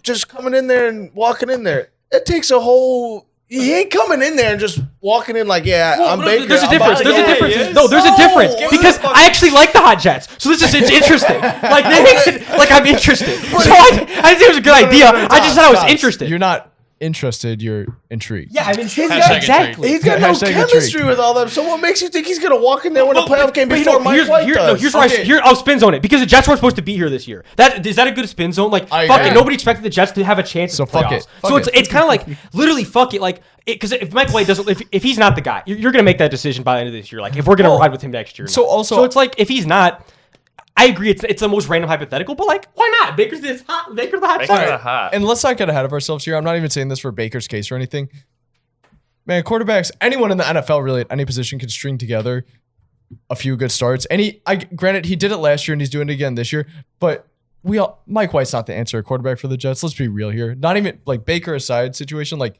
just coming in there and walking in there. It takes a whole. He ain't coming in there and just walking in like, I'm Baker. There's a I'm difference. about to There's a go. difference. No, there's a difference because I actually like the Hot Jets. So it's interesting. Like they make it like I'm interested. So I think it was a good idea. I just said I was interested. You're not interested. You're intrigued. Yeah, I'm intrigued. Hashtag Exactly. He's got no Hashtag chemistry intrigued. with all them. So what makes you think he's gonna walk in there win a playoff game But before Mike White does? Here's where I'll spin zone it because the Jets weren't supposed to be here this year. Is that a good spin zone? Like I fuck agree. it, nobody expected the Jets to have a chance. So in the fuck playoffs. it. Fuck So it. it's kind of like literally fuck it. Like because if Mike White doesn't, if he's not the guy, you're gonna make that decision by the end of this year. Like if we're gonna ride with him next year. or so not. also- so it's like if he's not. I agree. It's the most random hypothetical, but like, why not? Baker's the hot Baker's shot. hot. And let's not get ahead of ourselves here. I'm not even saying this for Baker's case or anything. Man, quarterbacks, anyone in the NFL really at any position can string together a few good starts. And granted, he did it last year and he's doing it again this year. But Mike White's not the answer at quarterback for the Jets. Let's be real here. Not even like Baker aside situation. Like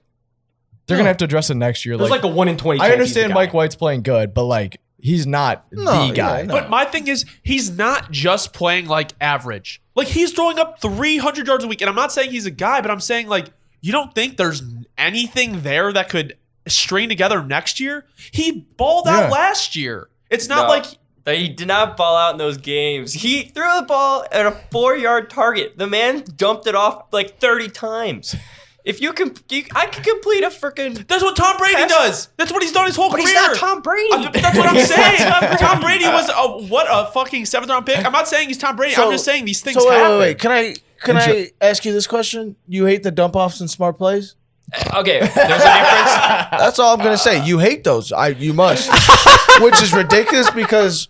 they're gonna have to address it next year. There's like a 1 in 20. I chance he's the understand guy. Mike White's playing good, but like he's not the guy. yeah, no. But my thing is, he's not just playing like average. Like he's throwing up 300 yards a week. And I'm not saying he's a guy, but I'm saying like, you don't think there's anything there that could string together next year? He balled out Yeah. last year. It's not No, like he did not ball out in those games. He threw the ball at a 4-yard target. The man dumped it off like 30 times. If I can complete a freaking. that's what Tom Brady does. That's what he's done his whole But career. he's not Tom Brady. That's what I'm saying. Tom Brady was a fucking 7th-round pick. I'm not saying he's Tom Brady. I'm just saying these things So happen. wait. Can I ask you this question? You hate the dump offs and smart plays? Okay, there's a difference. That's all I'm gonna say. You hate those. You must, which is ridiculous because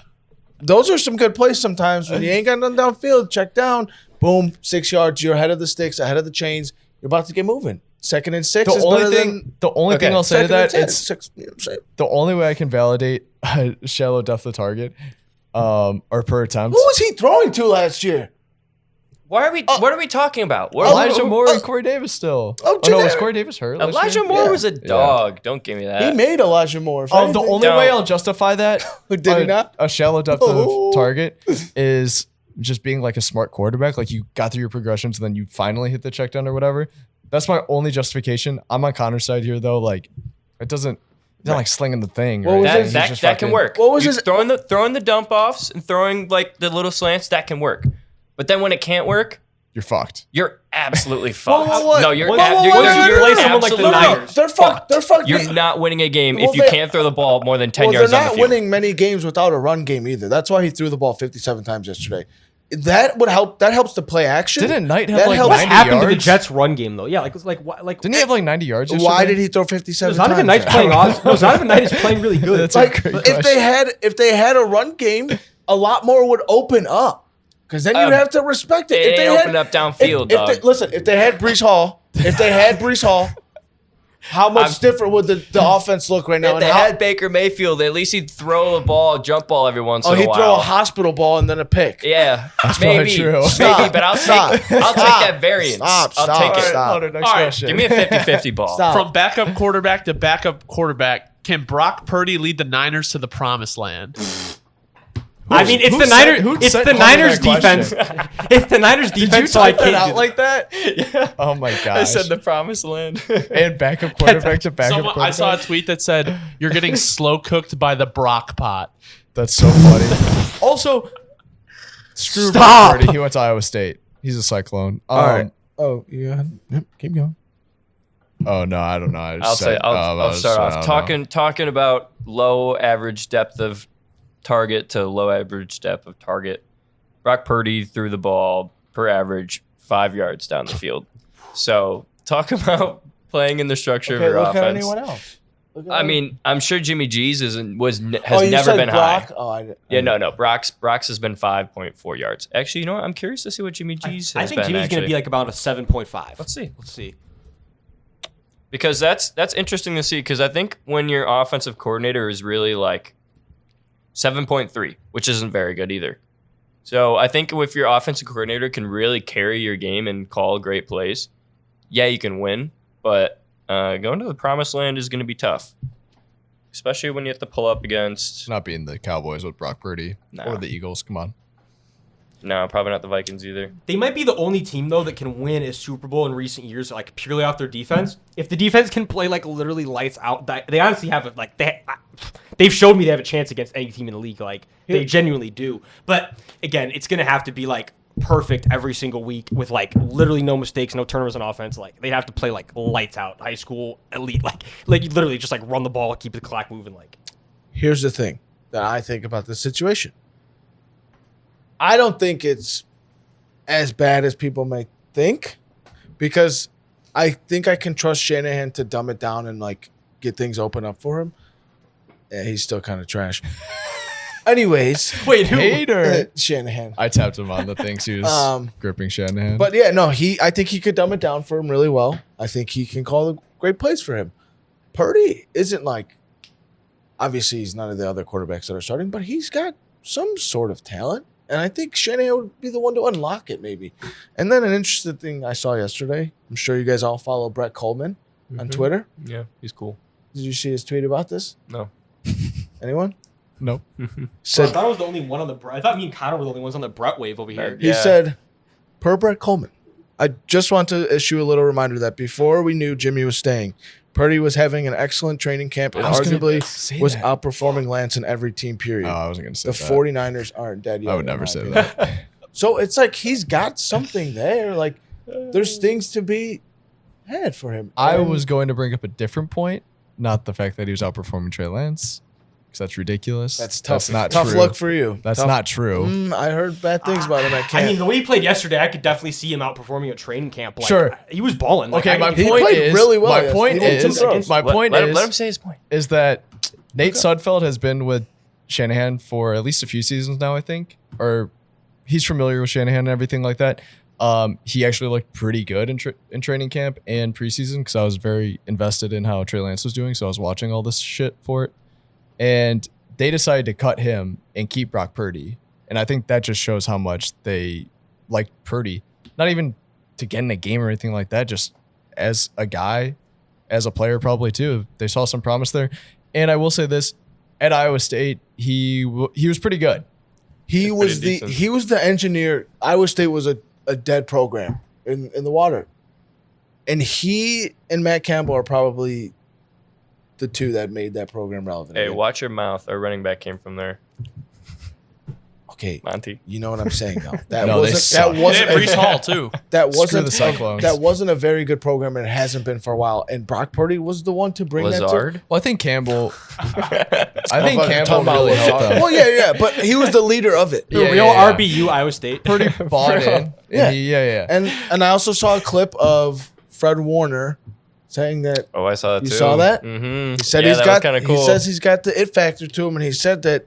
those are some good plays sometimes when you ain't got nothing downfield. Check down, boom, 6 yards. You're ahead of the sticks, ahead of the chains. You're about to get moving. 2nd and 6 is better than. The only thing I'll say to 2nd and that 10, it's six, you know what I'm saying? the only way I can validate shallow depth of target, or per attempt. Who was he throwing to last year? What are we talking about? Elijah Moore and Corey Davis still. Oh, Oh, no, was generic. Corey Davis hurt? last Elijah year? Moore Yeah. was a dog. Don't give me that. He made Elijah Moore. if The anything. only Don't. way I'll justify that Did he not? a shallow depth Oh. of target is just being like a smart quarterback. Like you got through your progressions and then you finally hit the check down or whatever. That's my only justification. I'm on Connor's side here though. Like it doesn't. He's not like slinging the thing. What Right? was that his- that, He's just that can fucking- work. What was You his- throwing the dump offs and throwing like the little slants? That can work. But then when it can't work, You're fucked. you're absolutely fucked. what? No, you're Whoa, ab- whoa, you're, whoa, you're, whoa, you're whoa, play someone like the absolutely Niners. They're fucked. They're fucked. You're not winning a game Well, if you they- can't throw the ball more than 10 Well, yards they're on the not field. winning many games without a run game either. That's why he threw the ball 57 times yesterday. That would help. That helps to play action. Didn't Knight have That like helps. What 90 happened to the yards? Jets' run game though? Yeah, like Didn't he have like 90 yards? Why yesterday? did he throw 57 It's not times? even Knight's playing awesome. No, it's not even Knight is playing really good. That's Like a great if they had a run game, a lot more would open up. Because then you'd have to respect it. It ain't opened up downfield, dog. Listen, if they had Brees Hall, how much different would the offense look right now? If And they how, had Baker Mayfield, at least he'd throw the ball, jump ball every once in a he'd while. throw a hospital ball and then a pick. Yeah, probably maybe, true. maybe, but I'll take that variance. Stop, I'll stop, take it. stop. Hunter, next All right, question. Give me a 50-50 ball. Stop. From backup quarterback to backup quarterback, can Brock Purdy lead the Niners to the promised land? I mean, it's who the said- Niners. who It's said the Hunter Niners that defense. question? It's the Niners Did you defense. So I type that can't out do like that? Yeah. Oh my gosh. I said the promised land. and backup quarterback to backup Someone, quarterback. I saw a tweet that said, "You're getting slow cooked by the Brock pot." That's so funny. Also, screw Stop. Brock Purdy. He went to Iowa State. He's a Cyclone. All right. Oh, yeah. Yep, keep going. Oh no, I don't know. I I'll just said, I'll start off talking about low average depth of target to low average depth of target. Brock Purdy threw the ball per average 5 yards down the field. So talk about playing in the structure of your look at offense. anyone else. I mean, I'm sure Jimmy G's has you never said been Brock? high. Oh, I Yeah, no. Brock's has been 5.4 yards. Actually, you know what? I'm curious to see what Jimmy G's I has think been. Jimmy's going to be like about a 7.5. Let's see. Let's see. Because that's interesting to see. Because I think when your offensive coordinator is really like 7.3, which isn't very good either. So I think if your offensive coordinator can really carry your game and call great plays, yeah, you can win. But going to the promised land is going to be tough, especially when you have to pull up against. Not being the Cowboys with Brock Purdy or the Eagles. Come on. No, probably not the Vikings either. They might be the only team though that can win a Super Bowl in recent years, like purely off their defense. If the defense can play like literally lights out, they honestly have it. Like they've showed me they have a chance against any team in the league. Like they genuinely do. But again, it's gonna have to be like perfect every single week with like literally no mistakes, no turnovers on offense. Like they'd have to play like lights out, high school elite. Like you literally just like run the ball, keep the clock moving. Like Here's the thing that I think about this situation. I don't think it's as bad as people may think, because I think I can trust Shanahan to dumb it down and like get things open up for him. Yeah, he's still kind of trash. Anyways, wait, who? Hater. Shanahan. I tapped him on the things he was gripping Shanahan. But yeah, no, I think he could dumb it down for him really well. I think he can call the great plays for him. Purdy isn't like, obviously he's none of the other quarterbacks that are starting, but he's got some sort of talent. And I think Shanahan would be the one to unlock it, maybe. And then an interesting thing I saw yesterday. I'm sure you guys all follow Brett Coleman on Twitter. Yeah, he's cool. Did you see his tweet about this? No. Anyone? Nope. I Said thought I was the only one on the. I thought me and Connor were the only ones on the Brett wave over here. he Yeah. said, per Brett Coleman, I just want to issue a little reminder that before we knew Jimmy was staying, Purdy was having an excellent training camp and I was gonna arguably say was that. outperforming Lance in every team period. Oh, I wasn't going to say The that. 49ers aren't dead yet. I would in never my say opinion. that. So it's like he's got something there. Like there's things to be had for him. I And was going to bring up a different point, not the fact that he was outperforming Trey Lance, because that's ridiculous. That's tough. That's not tough true. luck for you. That's Tough- not true. I heard bad things about him at camp. I mean, the way he played yesterday, I could definitely see him outperforming at training camp. Like, Sure. he was balling. Like, Okay, my he point played is really well my yesterday. point He made two is throws. my point let is him say his point. is that Nate Sudfeld has been with Shanahan for at least a few seasons now, I think, or he's familiar with Shanahan and everything like that. He actually looked pretty good in training camp and preseason because I was very invested in how Trey Lance was doing, so I was watching all this shit for it. And they decided to cut him and keep Brock Purdy, and I think that just shows how much they like Purdy. Not even to get in a game or anything like that, just as a guy, as a player probably too. They saw some promise there. And I will say this, at Iowa State, he was pretty good. he was pretty decent. the engineer. Iowa State was a dead program in the water. And he and Matt Campbell are probably the two that made that program relevant. Hey, again. watch your mouth. Our running back came from there. Okay, Monty. you know what I'm saying though. That No, they wasn't suck. that wasn't Yeah, Brees Hall too. that Screw wasn't the Cyclones. that wasn't a very good program, and it hasn't been for a while. And Brock Purdy was the one to bring that to. Lazard. Well, I think Campbell. I think Fucking Campbell talking about really helped Lazard. them. Well, yeah, but he was the leader of it. The Yeah, real yeah, yeah. RBU Iowa State. Pretty bought in. Yeah. Yeah. And I also saw a clip of Fred Warner saying that Oh, I saw that You too. saw that? Mm-hmm. he said yeah, he's that got kind of cool. he says he's got the it factor to him, and he said that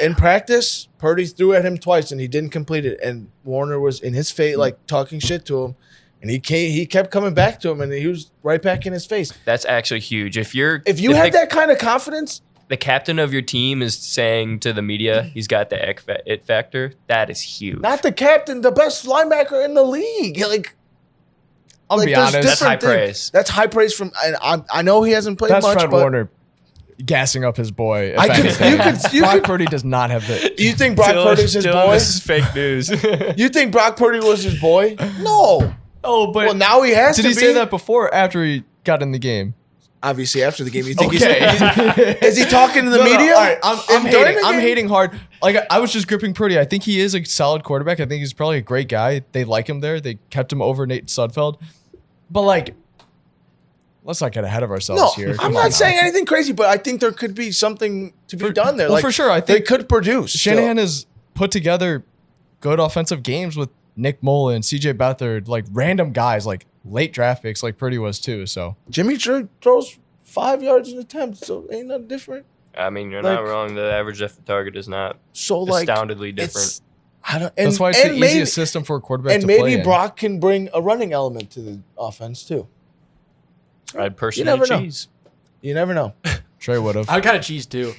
in practice Purdy threw at him twice and he didn't complete it, and Warner was in his face like talking shit to him, and he kept coming back to him, and he was right back in his face. That's actually huge. If you Have that kind of confidence, the captain of your team is saying to the media he's got the it factor, that is huge. not the captain, the best linebacker in the league. Like I'll be there's honest. That's high different things. praise. That's high praise from. And I know he hasn't played That's much, Fred but Warner gassing up his boy. If I could- anything. you Brock could- Purdy does not have the. you think Brock Purdy's his boy? This is fake news. You think Brock Purdy was his boy? No. Oh, but Well, now he has did to he be. say that before or after he got in the game? Obviously, after the game, you think Okay. is he talking to the No, media? all right, I'm And during hating. the I'm game? hating hard. Like I was just gripping Purdy. I think he is a solid quarterback. I think he's probably a great guy. They like him there. They kept him over Nate Sudfeld. But like, let's not get ahead of ourselves No, here. I'm Come on not now. saying anything crazy, but I think there could be something to be done there. Well, Like, for sure, I they think could produce. Shanahan has put together good offensive games with Nick Mullen, CJ Beathard, like random guys, like late draft picks, like Purdy was too. So Jimmy throws 5 yards an attempt, so ain't nothing different. I mean, you're Like- not wrong. The average depth of target is not So like, astoundingly different. it's I don't. And, That's why it's the and maybe, easiest system for a quarterback And to play maybe in. Brock can bring a running element to the offense too. I'd personally never know. cheese. You never know. Trey would have. I kind of cheese too.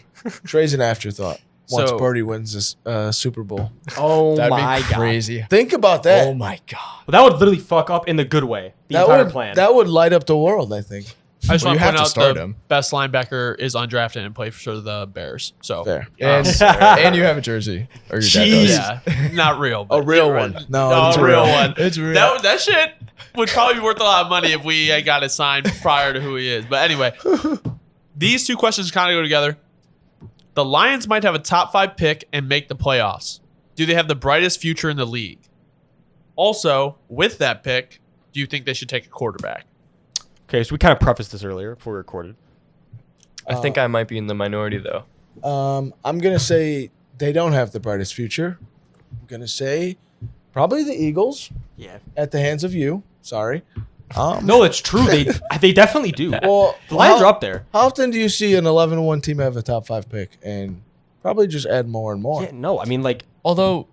Trey's an afterthought once So- Purdy wins this Super Bowl. Oh That'd my be god. crazy. Think about that. Oh my god. Well, that would literally fuck up in the good way the that entire would plan. that would light up the world. I think. I just Well, want you to have point to out start the him. best linebacker is undrafted and play for the Bears. So Fair. And, and you have a jersey. Or your dad does. yeah, not real. A but real you're one. right. No, it's a real real. one. It's real. That shit would probably be worth a lot of money if we got it signed prior to who he is. But anyway, these two questions kind of go together. The Lions might have a top 5 pick and make the playoffs. Do they have the brightest future in the league? Also, with that pick, do you think they should take a quarterback? Okay, so we kind of prefaced this earlier before we recorded. I think I might be in the minority though. I'm gonna say they don't have the brightest future. I'm gonna say probably the Eagles Yeah. at the hands of you. Sorry. No, it's true. They definitely do. Well, The Lions how- are up there. How often do you see an 11-1 team have a top 5 pick and probably just add more and more? Yeah, no, I mean like Although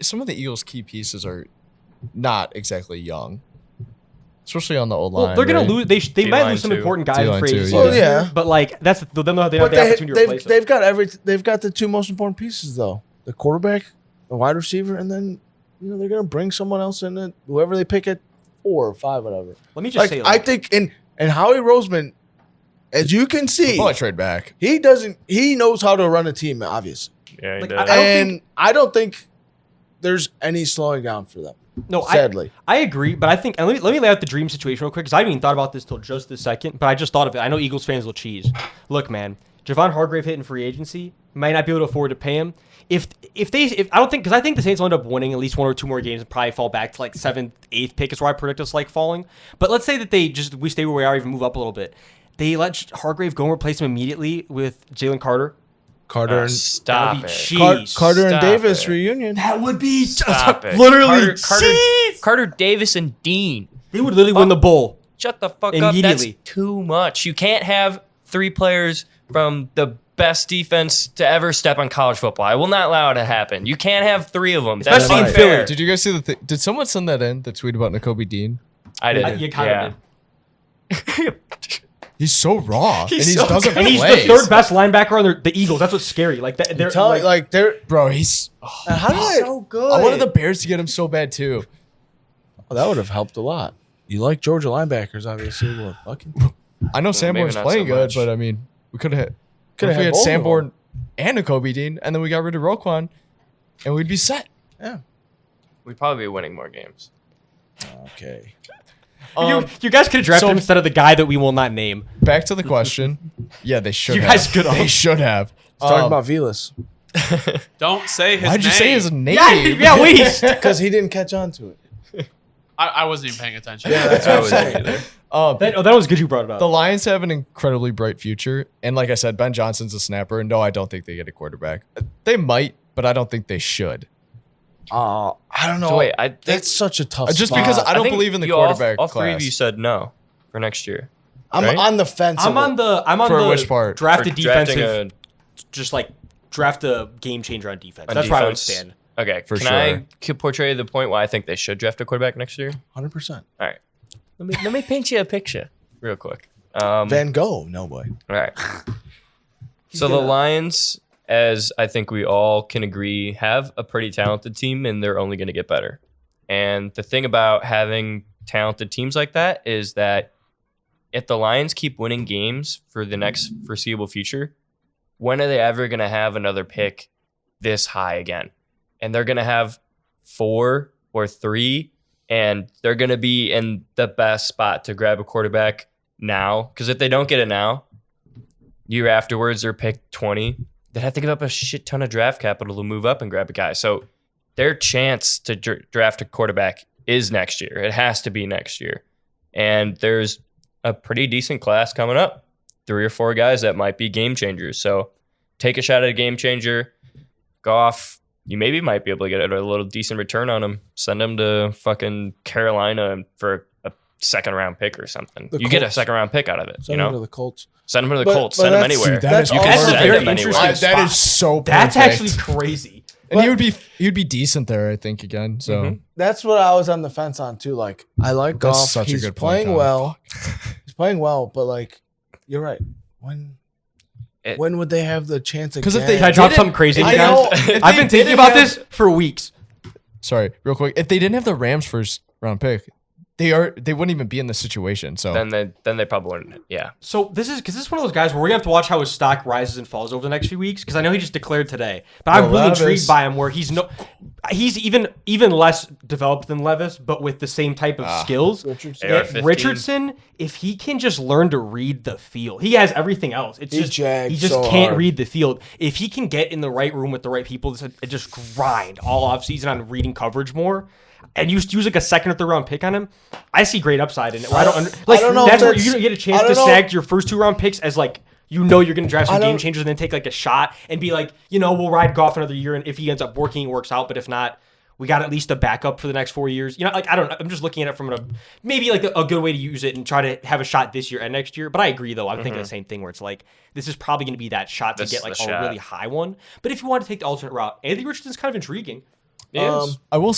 some of the Eagles' key pieces are not exactly young, especially on the old line. well, they're gonna right? lose. They might D-line lose some too. important guys D-line in free too, agency. yeah. Well, yeah. But like that's they don't have the But opportunity to replace they've them. they've got the two most important pieces though: the quarterback, the wide receiver, and then they're gonna bring someone else in it, whoever they pick at 4 or 5, whatever. Let me just Like say, I think and Howie Roseman, as you can see, Probably trade back. he knows how to run a team, obviously, Yeah, he Like, did. I don't and I don't think there's any slowing down for them. no, Sadly, I agree, but I think and let me lay out the dream situation real quick because I haven't even thought about this till just this second, but I just thought of it. I know Eagles fans will cheese. Look, man, Javon Hargrave hitting free agency might not be able to afford to pay him. If I don't think because I think the Saints will end up winning at least 1 or 2 more games and probably fall back to like 7th, 8th pick is where I predict us like falling. But let's say that we stay where we are, even move up a little bit. They let Hargrave go and replace him immediately with Jalen Carter. Carter and Stop That'd be it. cheese. Carter and Stop Davis it. reunion. That would be Stop it. literally Carter Davis and Dean. They would literally win the bowl. Shut the fuck up. Immediately. That's too much. You can't have 3 players from the best defense to ever step on college football. I will not allow it to happen. You can't have 3 of them. That's Especially in unfair. Philly. Did you guys see did someone send that in, the tweet about Nakobe Dean? I did. You kind of did. He's so raw. and he so doesn't And he's play. the 3rd best linebacker on the Eagles. That's what's scary. Like they're Like they're Bro, he's how did I? good. I wanted the Bears to get him so bad too. Oh, that would have helped a lot. You like Georgia linebackers, obviously. Well, fucking I know maybe Sanborn's not playing so good, much. but I mean, we could have Coulda if we had had both of Sanborn and Nakobe Dean, and then we got rid of Roquan, and we'd be set. yeah. We'd probably be winning more games. Okay. you guys could have drafted so- him instead of the guy that we will not name. Back to the question. Yeah, they should You have. guys could have. They should have. Talking about Velas Don't say his name. Why'd you say his name? Yeah, wait. because he didn't catch on to it. I wasn't even paying attention. Yeah, that's what I'm saying. That was good you brought it up. The Lions have an incredibly bright future. And like I said, Ben Johnson's a snapper. And no, I don't think they get a quarterback. They might, but I don't think they should. I don't know. So wait, I think That's such a tough. Just spot. because I don't think believe in the you all- quarterback All 3 of class. you said no for next year. I'm right? on the fence. I'm on For the which part? drafted For drafting defensive, just like draft a game changer on defense. On That's where I would defense. stand. Okay, For can I portray the point why I think they should draft a quarterback next year? 100%. All right. Let me paint you a picture real quick. Van Gogh, no boy. All right. So the Lions, as I think we all can agree, have a pretty talented team, and they're only going to get better. And the thing about having talented teams like that is that if the Lions keep winning games for the next foreseeable future, when are they ever going to have another pick this high again? And they're going to have 4 or 3, and they're going to be in the best spot to grab a quarterback now. Because if they don't get it now, year afterwards, they're picked 20. They'd have to give up a shit ton of draft capital to move up and grab a guy. So their chance to draft a quarterback is next year. It has to be next year. And there's a pretty decent class coming up. 3 or 4 guys that might be game changers. So take a shot at a game changer. Goff, you maybe might be able to get a little decent return on him. Send him to fucking Carolina for a second round pick or something. The You get a Colts. second round pick out of it. Send you him to know, the Colts. send him to the But- Colts. but Send him that's- anywhere. Dude, that is you can That's a send very him anywhere. interesting That spot. is so perfect. That's actually crazy. and he'd be decent there, I think, again. So Mhm. That's what I was on the fence on too. Like I like That's Goff. such a He's good point, playing Tom. well. He's playing well, but like you're right. When would they have the chance? 'Cause if they Can I drop didn't- something crazy? I you guys? know, if I've they been thinking didn't about have- this for weeks. sorry, real quick. If they didn't have the Rams first round pick, they wouldn't even be in this situation. So Then they probably wouldn't. Yeah. So this is one of those guys where we're gonna have to watch how his stock rises and falls over the next few weeks because I know he just declared today, but I'm really Levis. intrigued by him where he's even less developed than Levis, but with the same type of skills. Richardson. AR-15. Richardson, if he can just learn to read the field, he has everything else. It's He just jags he just so can't hard. read the field. If he can get in the right room with the right people, just grind all offseason on reading coverage more. And use like a second or third round pick on him. I see great upside in it. I don't know. That's where you get a chance to snag your first 2 round picks as like you're gonna draft some game changers and then take like a shot and be like, we'll ride Goff another year and if he ends up working, it works out. But if not, we got at least a backup for the next 4 years. I'm just looking at it from maybe like a good way to use it and try to have a shot this year and next year. But I agree though. I'm thinking the same thing where it's like this is probably gonna be that shot to This get is like the a shot. really high one. But if you want to take the alternate route, Anthony Richardson's kind of intriguing. Yes. I will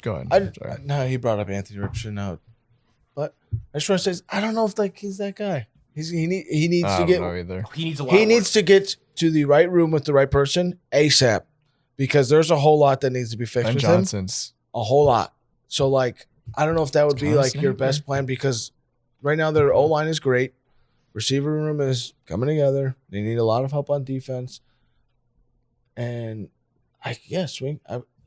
go ahead. Sorry. No, he brought up Anthony Richardson out, but I just want to say I don't know if like he's that guy. He needs I to don't get know either. He needs a lot. he of needs to get to the right room with the right person ASAP because there's a whole lot that needs to be fixed Ben with him. Johnson's. A whole lot. So like I don't know if that would be like Johnson, your best plan because right now their O line is great, receiver room is coming together. They need a lot of help on defense, and swing.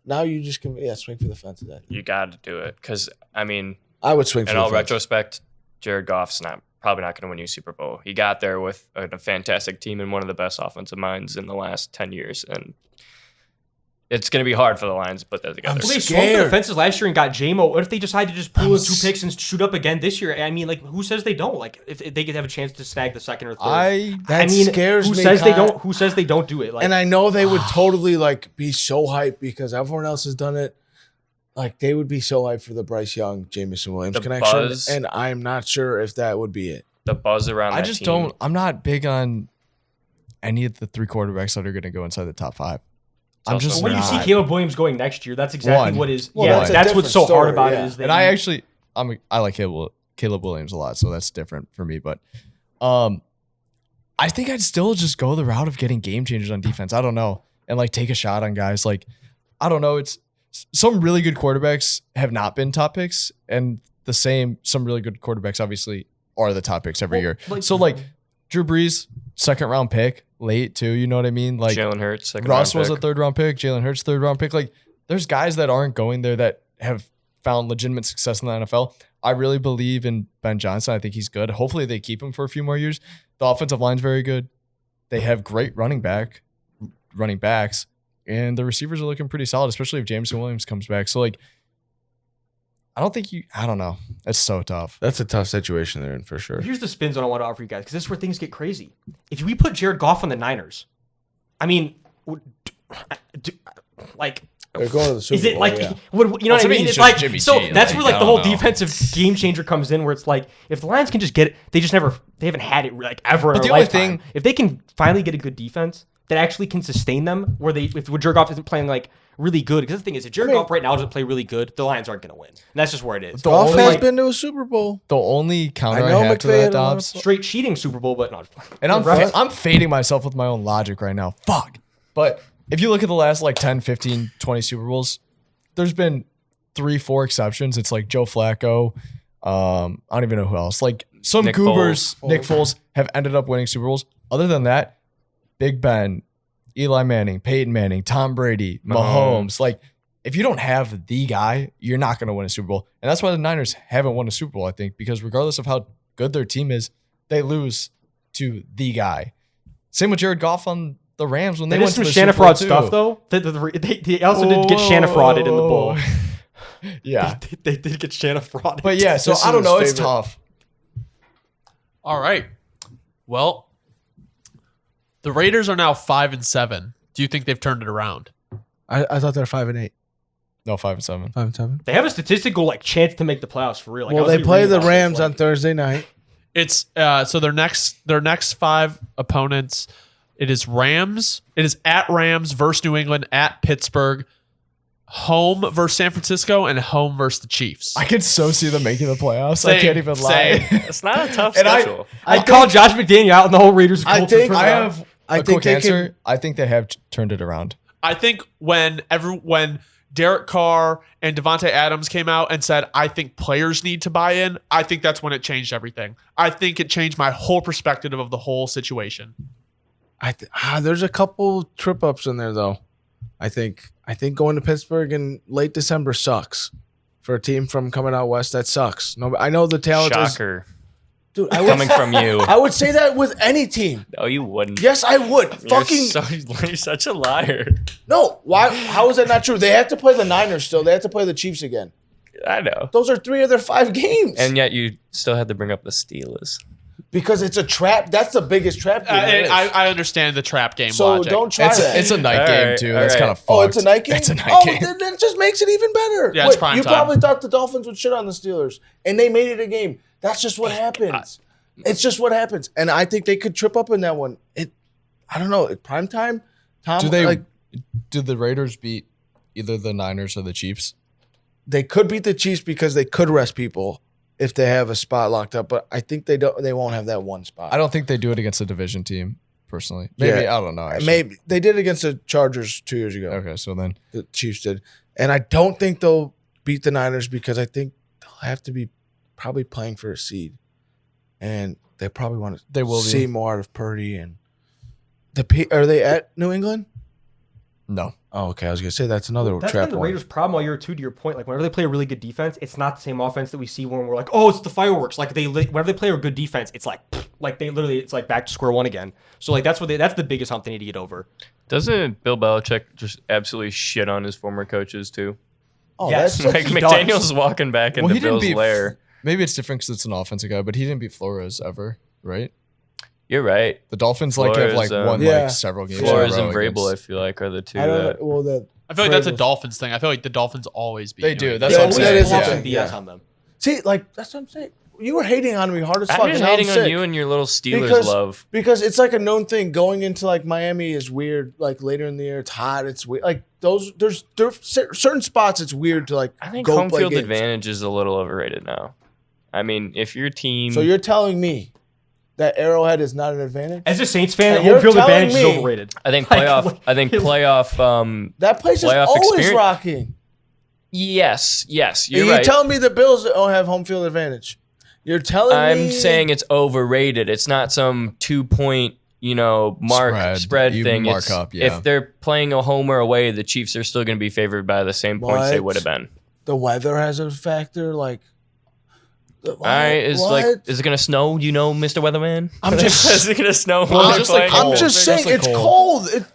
Now you just can swing for the fence of that. You got to do it because I mean, I would swing for in the all fence. retrospect, Jared Goff's probably not going to win you a Super Bowl. He got there with a fantastic team and one of the best offensive minds in the last 10 years, and it's going to be hard for the Lions to put that together. Well, they swung for the scared. fences last year and got J-Mo. What if they decide to just pull in 2 picks and shoot up again this year? I mean, like, who says they don't? Like, if they could have a chance to snag the second or third. That scares who me, says they Kyle. don't? Who says they don't do it? Like, And I know they would totally like be so hyped because everyone else has done it. Like they would be so hyped for the Bryce Young, Jamison Williams The connection, buzz. and I'm not sure if that would be it. The buzz around I that just team. I'm not big on any of the 3 quarterbacks that are going to go inside the top 5. I'm also just when you see not. Caleb Williams going next year, that's exactly One. what is. Well, yeah, that's a that's what's so different hard about story, it. yeah. Is that And I like Caleb Williams a lot, so that's different for me. But I think I'd still just go the route of getting game changers on defense. I don't know, and like take a shot on guys. Like I don't know. It's some really good quarterbacks have not been top picks, and some really good quarterbacks obviously are the top picks every year. So like Drew Brees, 2nd round pick, late too. You know what I mean? Like Jalen Hurts, second Russ round was pick. a 3rd round pick. Jalen Hurts, 3rd round pick. Like, there's guys that aren't going there that have found legitimate success in the NFL. I really believe in Ben Johnson. I think he's good. Hopefully, they keep him for a few more years. The offensive line's very good. They have great running backs, and the receivers are looking pretty solid, especially if Jameson Williams comes back. So, like, I don't know. It's so tough. That's a tough situation they're in for sure. Here's the spin zone I want to offer you guys because this is where things get crazy. If we put Jared Goff on the Niners, I mean, like. They're going to the Super Is it Bowl, like yeah. you know what I to me, mean? it's It's just like Jimmy so G, that's like, where like I the whole don't know. defensive game changer comes in, where it's like if the Lions can just get it, they haven't had it like ever. But in the their only lifetime. If they can finally get a good defense that actually can sustain them, where if Jared Goff isn't playing like really good, because the thing is, if Jared Goff right now doesn't play really good, the Lions aren't going to win. And that's just where it is. Goff only- has been to a Super Bowl. The only counter I, know have to McVay that, had a lot of Dobbs, Straight cheating Super Bowl, but not. and Right. I'm fading myself with my own logic right now. Fuck. But if you look at the last like 10, 15, 20 Super Bowls, there's been 3-4 exceptions. It's like Joe Flacco. I don't even know who else. Like some Nick goobers, Foles. Nick Foles, have ended up winning Super Bowls. Other than that, Big Ben, Eli Manning, Peyton Manning, Tom Brady, Mahomes. Like if you don't have the guy, you're not going to win a Super Bowl. And that's why the Niners haven't won a Super Bowl, I think, because regardless of how good their team is, they lose to the guy. Same with Jared Goff on the Rams when they That went is to some the Shanna Super Bowl fraud too. stuff, though. They also did get Shanna frauded in the bowl. Yeah. They did get Shanna frauded. But yeah, so This I don't is know. his It's favorite. tough. All right. Well, the Raiders are now 5-7. Do you think they've turned it around? I thought they're 5-8. No, 5-7. 5-7. They have a statistical like chance to make the playoffs for real. Like, Well, I was they play reading the about this, Rams like- on Thursday night. It's so their next 5 opponents. It is Rams. It is at Rams versus New England, at Pittsburgh, home versus San Francisco, and home versus the Chiefs. I could so see them making the playoffs. I Same, can't even same. lie. It's not a tough And I- schedule. I called Josh McDaniel out, and the whole Raiders. I culture think- turned I around. have I a think quick they answer. can- I think they have turned it around. I think when Derek Carr and Devontae Adams came out and said, I think players need to buy in, I think that's when it changed everything. I think it changed my whole perspective of the whole situation. There's a couple trip ups in there though. I think going to Pittsburgh in late December sucks for a team from coming out west. That sucks. No, I know the talent Shocker. dude. Coming from you. I would say that with any team. No, you wouldn't. Yes, I would. You're such a liar. No. Why? How is that not true? They have to play the Niners still. They have to play the Chiefs again. I know. Those are 3 of their 5 games. And yet you still had to bring up the Steelers. because it's a trap. That's the biggest trap game. there is. I understand the trap game so logic. don't try It's that. it's a night All game right, too. all That's right. kind of fucked. Oh, it's a night game? It's a night oh, game. Then it just makes it even better. Yeah, it's prime you time. probably thought the Dolphins would shit on the Steelers, and they made it a game. That's just what happens. It's just what happens. And I think they could trip up in that one. I don't know. At prime time, Tom, Do the Raiders beat either the Niners or the Chiefs? they could beat the Chiefs because they could rest people if they have a spot locked up. But I think they don't. They won't have that one spot. I don't think they do it against a division team. Personally, maybe Yeah. I don't know. Actually. Maybe they did against the Chargers 2 years ago. Okay, so then The Chiefs did, and I don't think they'll beat the Niners because I think they'll have to be probably playing for a seed, and they probably want to. They will be. see more out of Purdy and are they at New England? no. Oh, okay. I was gonna say that's another That's trap been the one. Raiders' problem all year too. To your point, like whenever they play a really good defense, it's not the same offense that we see when we're like, oh, it's the fireworks. Like whenever they play a good defense, it's like they literally it's like back to square one again. So like that's the biggest hump they need to get over. Doesn't Bill Belichick just absolutely shit on his former coaches too? Oh, Yes. that's Like He McDaniel's does. walking back Well, into he didn't Bill's beat. lair. Maybe it's different because it's an offensive guy, but he didn't beat Flores ever, right? You're right. The Dolphins have Flores, won Yeah. like several games. Flores in a and row Vrabel, I against- feel like, are the two I don't that. know. Well, that I feel like that's a Vrabel's- Dolphins thing. I feel like the Dolphins always beat. They New do. England. That's Yeah, what I'm that saying. is Lost the some thing, BS yeah. on them. see, like that's what I'm saying. You were hating on me hard as fuck. I'm just and hating sick. on you and your little Steelers Because- love. Because it's like a known thing. Going into like Miami is weird. Like later in the year, it's hot. It's weird. Like there's certain spots. It's weird to like I think go home play field games. advantage is a little overrated now. I mean, if your team. So you're telling me that Arrowhead is not an advantage? As a Saints fan, And home you're field telling advantage is me- overrated. I think Like, playoff. like- I think playoff. That place is Playoff always experience- rocking. Yes, And you're you're right. telling me the Bills don't have home field advantage. You're telling me. I'm saying it's overrated. It's not some 2-point, spread You thing. mark It's- up, yeah. If they're playing a home or away, the Chiefs are still going to be favored by the same points they What? would have been. the weather has a factor. Like, All right, is it going to snow? You know, Mr. Weatherman. I'm just- is it going to snow? Well, while it's they're just like playing? cold. I'm just It's saying like it's cold. cold.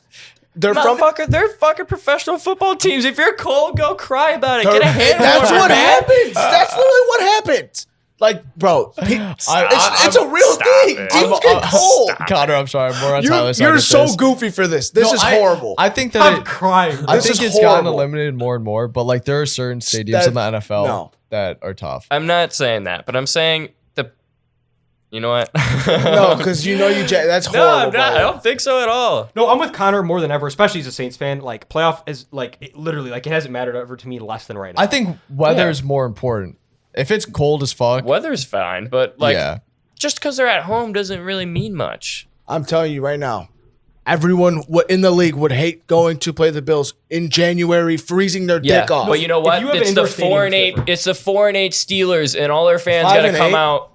They're from. They're fucking professional football teams. If you're cold, go cry about it. Get a hand That's warmer, what man. happens. That's literally what happens. Like, bro, it's a real thing. it. Teams get cold. Connor, I'm sorry. More on Tyler. You're with so this. goofy for this. This No, is horrible. I think that I'm crying. I This think is it's gotten horrible. eliminated more and more, but like there are certain stadiums in the NFL no. that are tough. I'm not saying that, but I'm saying you know what? No, because that's No, horrible. I'm not. bro. I don't think so at all. No, I'm with Connor more than ever, especially as a Saints fan. Like playoff is like literally like it hasn't mattered ever to me less than right now. I think weather Yeah. is more important. If it's cold as fuck, Weather's fine, but like yeah, just because they're at home doesn't really mean much. I'm telling you right now, everyone in the league would hate going to play the Bills in January, freezing their dick off. But you know what? you have an It's the indoor stadium, 4-8. it's different. It's the 4-8 Steelers, and all their fans 5 got to and come 8. out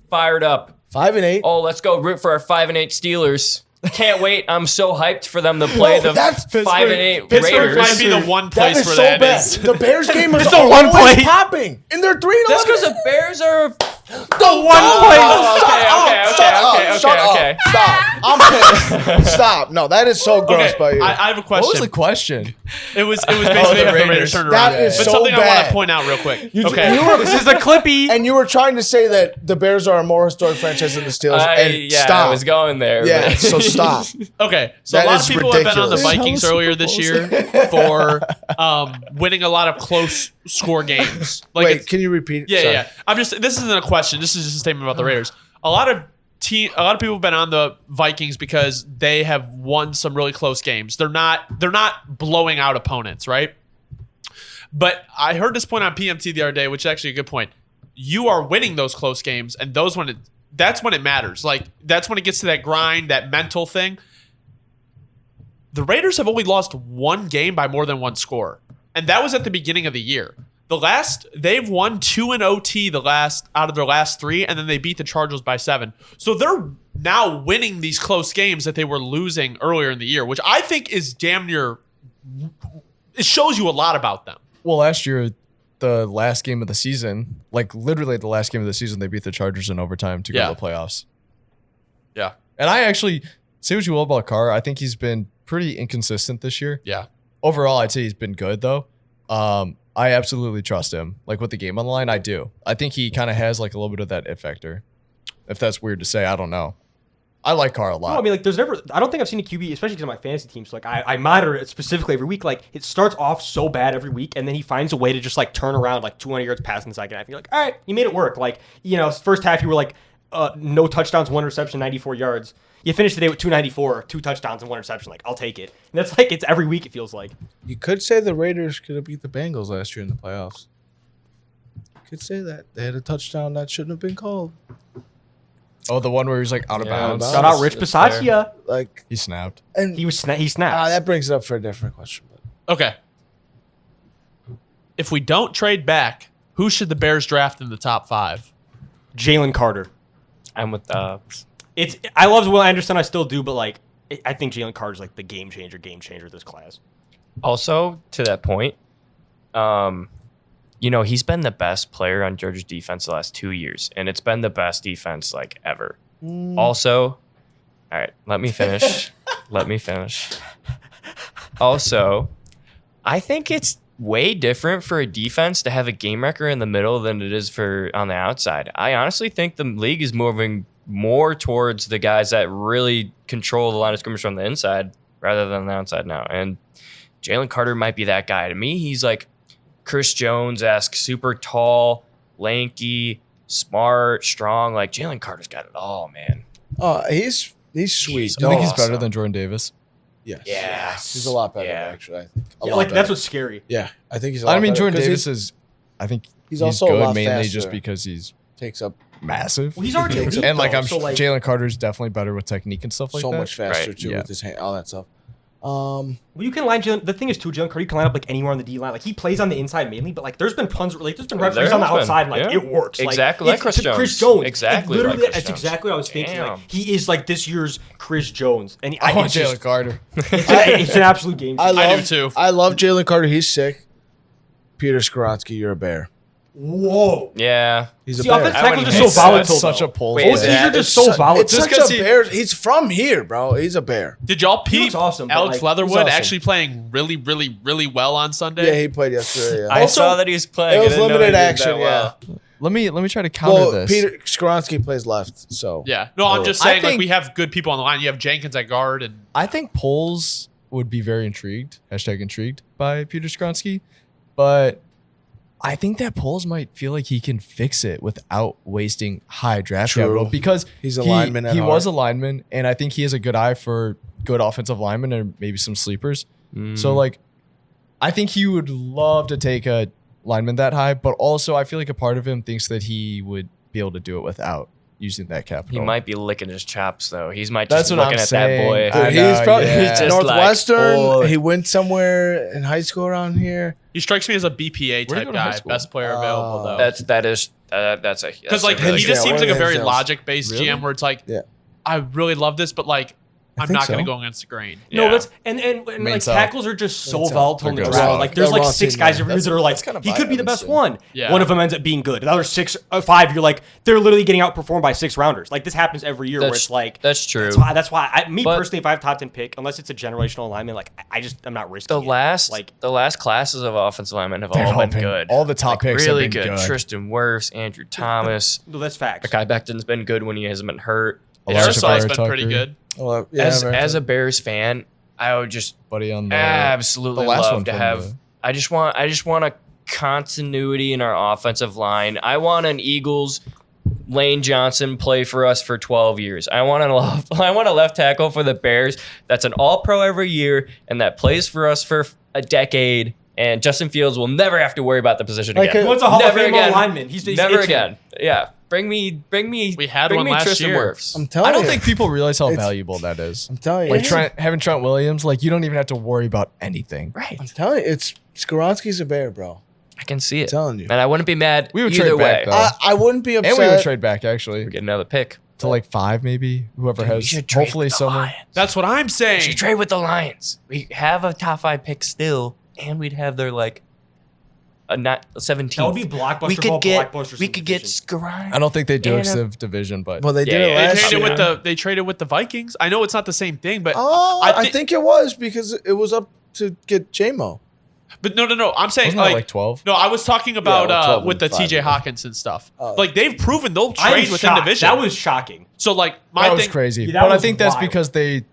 fired up. 5-8. Oh, let's go root for our 5-8 Steelers. Can't wait! I'm so hyped for them to play No, the that's 5-8 Pittsburgh might Raiders. be the one That place is where so that bad. is. The Bears game is It's the one always play. popping, and they're 3-11. That's because the Bears are Okay. Stop. I'm pissed. Stop. No, that is so gross Okay, by you. I have a What was question. the question? It was basically the the Raiders Raiders. turned That around. is But so something I want bad. to point out real quick. You Okay. were, This is the Clippy. and you were trying to say that the Bears are a more historic franchise than the Steelers. And I stop. was going there. Yeah, but- so stop. Okay, so That a lot is of people have been on the ridiculous. Vikings How is earlier Super this Bowls? year for winning a lot of close score games. Like, Wait, it's- can you repeat? yeah, Sorry. yeah. I'm just. This isn't a question. This is just a statement about the Raiders. A lot of people have been on the Vikings because they have won some really close games. They're not blowing out opponents, right? But I heard this point on PMT the other day, which is actually a good point. You are winning those close games, and that's when it matters. Like, that's when it gets to that grind, that mental thing. The Raiders have only lost one game by more than one score, and that was at the beginning of the year. They've won 2 in OT out of their last 3, and then they beat the Chargers by 7. So they're now winning these close games that they were losing earlier in the year, which I think is damn near. It shows you a lot about them. Well, last year, the last game of the season, like literally the last game of the season, they beat the Chargers in overtime to go to the playoffs. Yeah. And I actually say what you will about Carr. I think he's been pretty inconsistent this year. Yeah. Overall, I'd say he's been good though. I absolutely trust him. Like with the game on the line, I do. I think he kind of has like a little bit of that it factor. If that's weird to say, I don't know. I like Carr a lot. No, I mean, like, I don't think I've seen a QB, especially because of my fantasy team. So, like, I monitor it specifically every week. Like, it starts off so bad every week, and then he finds a way to just, like, turn around, like, 200 yards passing the second half. You're like, all right, you made it work. Like, you know, first half, you were like, no touchdowns, 1 reception, 94 yards. You finish the day with 294, 2 touchdowns, and 1 reception. Like, I'll take it. And that's, like, it's every week, it feels like. You could say the Raiders could have beat the Bengals last year in the playoffs. You could say that. They had a touchdown that shouldn't have been called. Oh, the one where he's like out of bounds. Shout out Rich That's fair. Bisaccia. Like, He snapped. and He snapped. that brings it up for a different question. But Okay. If we don't trade back, who should the Bears draft in the top 5? Jalen Carter. I'm with I love Will Anderson, I still do, but, like, I think Jalen Carter's, like, the game changer of this class. Also, to that point, you know, he's been the best player on Georgia's defense the last 2 years, and it's been the best defense like ever. Also, all right, let me finish. Also, I think it's way different for a defense to have a game wrecker in the middle than it is for on the outside. I honestly think the league is moving more towards the guys that really control the line of scrimmage from the inside rather than the outside now. And Jalen Carter might be that guy. To me, he's like Chris Jones-esque, super tall, lanky, smart, strong. Like, Jalen Carter's got it all, man. oh, he's sweet. Do you think he's awesome. better than Jordan Davis? Yes. Yes. He's a lot better, Yeah. actually. I think. A Yeah, lot like, better. that's what's scary. Yeah, I think he's a lot I mean, better, Jordan 'cause Davis he is, I think he's he's also a good lot mainly faster. just because he's takes up massive. Well, he's already elite, and like though, I'm so, like- Jalen Carter's definitely better with technique and stuff like so that. much faster, Right, too, yeah. with his hand, all that stuff. Well, you can line Jalen. The thing is, too, Jalen Carter, you can line up like anywhere on the D line. Like, he plays on the inside mainly, but like there's been tons. Like, there's been reps where he's on the There has outside, been, and, like yeah. it works. Like, Exactly like it's Chris Jones. Jones. Exactly Literally, like Chris that's Jones. exactly what I was thinking. Like, Damn. he is like this year's Chris Jones, and I want it's just- Jalen Carter. It's an absolute game. I changer. love, do, too. I love Jalen Carter. He's sick. Peter Skoratsky, you're a bear. Whoa. Yeah. He's a See, bear. offensive I tackles wouldn't are hate so that. volatile. That's such though. a pull. Wait, OCs is are that- just so volatile. It's Just such 'cause a he- bear. He's from here, bro. He's a bear. Did y'all He peep looks awesome, but, Alex like, Leatherwood he's awesome. actually playing really, really, really well on Sunday? Yeah, he played yesterday. Yeah. I Also, saw that he was playing. it I was didn't know he limited did that action. well. Yeah. Let me try to counter Well, this. Peter Skoransky plays left, so Yeah. No, I'm just I saying, like, think- we have good people on the line. You have Jenkins at guard, and I think polls would be very intrigued, #intrigued by Peter Skronsky, but I think that polls might feel like he can fix it without wasting high draft True. capital because He's a lineman at He was a heart. lineman, and I think he has a good eye for good offensive linemen and maybe some sleepers. Mm. So like, I think he would love to take a lineman that high, but also I feel like a part of him thinks that he would be able to do it without using that capital. He might be licking his chops though. He's might That's just what I'm looking at saying. that boy. I Dude, know, he's probably yeah. He's just like, Northwestern. oh. He went somewhere in high school around here. he strikes me as a BPA Where'd he type go to high guy. school? Best player available, though. That's a Because like really he just Yeah, seems one like a of the very Hinsdales. logic based Really? GM where it's like, Yeah. I really love this, but like I'm think not going to so. go against the grain. No, Yeah. that's and like Main side. tackles are just so Main side. volatile in the They're good. draft. Well, Like there's they're like raw 6 team, guys yeah. every year that are like That's kinda he could be the biased, best too. one. Yeah. One of them ends up being good. The other 5, you're like they're literally getting outperformed by 6 rounders. Like this happens every year where it's like That's true. That's why But- personally, if I have top 10 pick, unless it's a generational alignment, like I'm not risking The last like the last classes of offensive linemen have They've all all been good. all the top picks have really been good. Tristan Wirfs, Andrew Thomas. no, that's facts. Kai Becton's been good when he hasn't been hurt. Elijah Arizona's Vera been pretty Tucker. good. Well, yeah, As a Bears fan, I would just buddy on the absolutely the last love one to from have. the- I just want a continuity in our offensive line. I want an Eagles Lane Johnson play for us for 12 years. I want a left tackle for the Bears that's an All-Pro every year and that plays for us for a decade. And Justin Fields will never have to worry about the position Like again. a- What's a Hall never of Fame again. lineman? He's Never itching. again. Yeah, bring me. We had bring one me last Tristan year. Wirfs. I'm telling I don't you. think people realize how It's- valuable that is. I'm telling you. Like having Trent Williams, like you don't even have to worry about anything. Right. I'm telling you, it's Skoronski's a bear, bro. I can see I'm it. telling you. And I wouldn't be mad We would either trade way. back, though. I wouldn't be upset. And we would trade back actually We get another pick. to like 5 maybe. Whoever We has should trade hopefully with the someone. Lions. That's what I'm We saying. should trade with the Lions. We have a top 5 pick still, and we'd have their like a not 17. That would be blockbuster. we of all could get blockbusters we in the could get division. Scrine. I don't think they do And a- except division, but Well, they Yeah, did it yeah, They last traded year. with they traded with the Vikings. I know it's not the same thing, but Oh, I I, thi- think it was because it was up to get JMO. no. I'm saying wasn't that like, like 12? no. I was talking about well, 12 with the and 5, TJ yeah. Hawkinson stuff. Oh. Like they've proven they'll I'm trade within shocked. division. That was shocking. so like my That was thing. crazy. Yeah, that But I was think that's wild. because they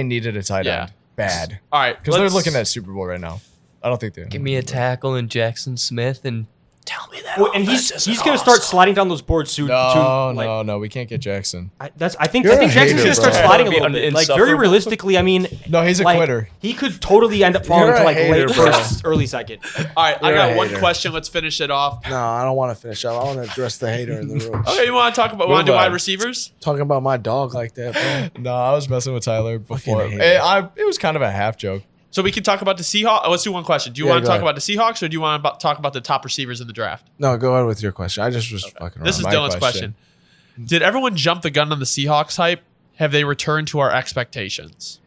needed a tight Yeah. end bad. All right, Because they're let's- looking at Super Bowl right now. I don't think they Give me a tackle in Jackson Smith and tell me that. Well, and he's gonna start sliding down those boards soon. No, we can't get Jackson. I think You're a Jackson's hater, gonna start bro. sliding a That'd little be bit. Like very insufferable. realistically, I mean, No, he's a like, quitter. He could totally end up falling You're to a like hater, late bro. first, early second. All right, I You're got a one hater. question. Let's finish it off. No, I don't want to finish up. I want to address the hater in the room. Okay, you want to talk about? Want Move to do on. wide receivers? Talking about my dog like that, bro. No, I was messing with Tyler before. hater. It was kind of a half joke. So we can talk about the Seahawks. Oh, let's do one question. Do you Yeah, want to go talk ahead. about the Seahawks or do you want to talk about the top receivers in the draft? No, go ahead with your question. I just was fucking around. This is my Dylan's question. question. Did everyone jump the gun on the Seahawks hype? Have they returned to our expectations?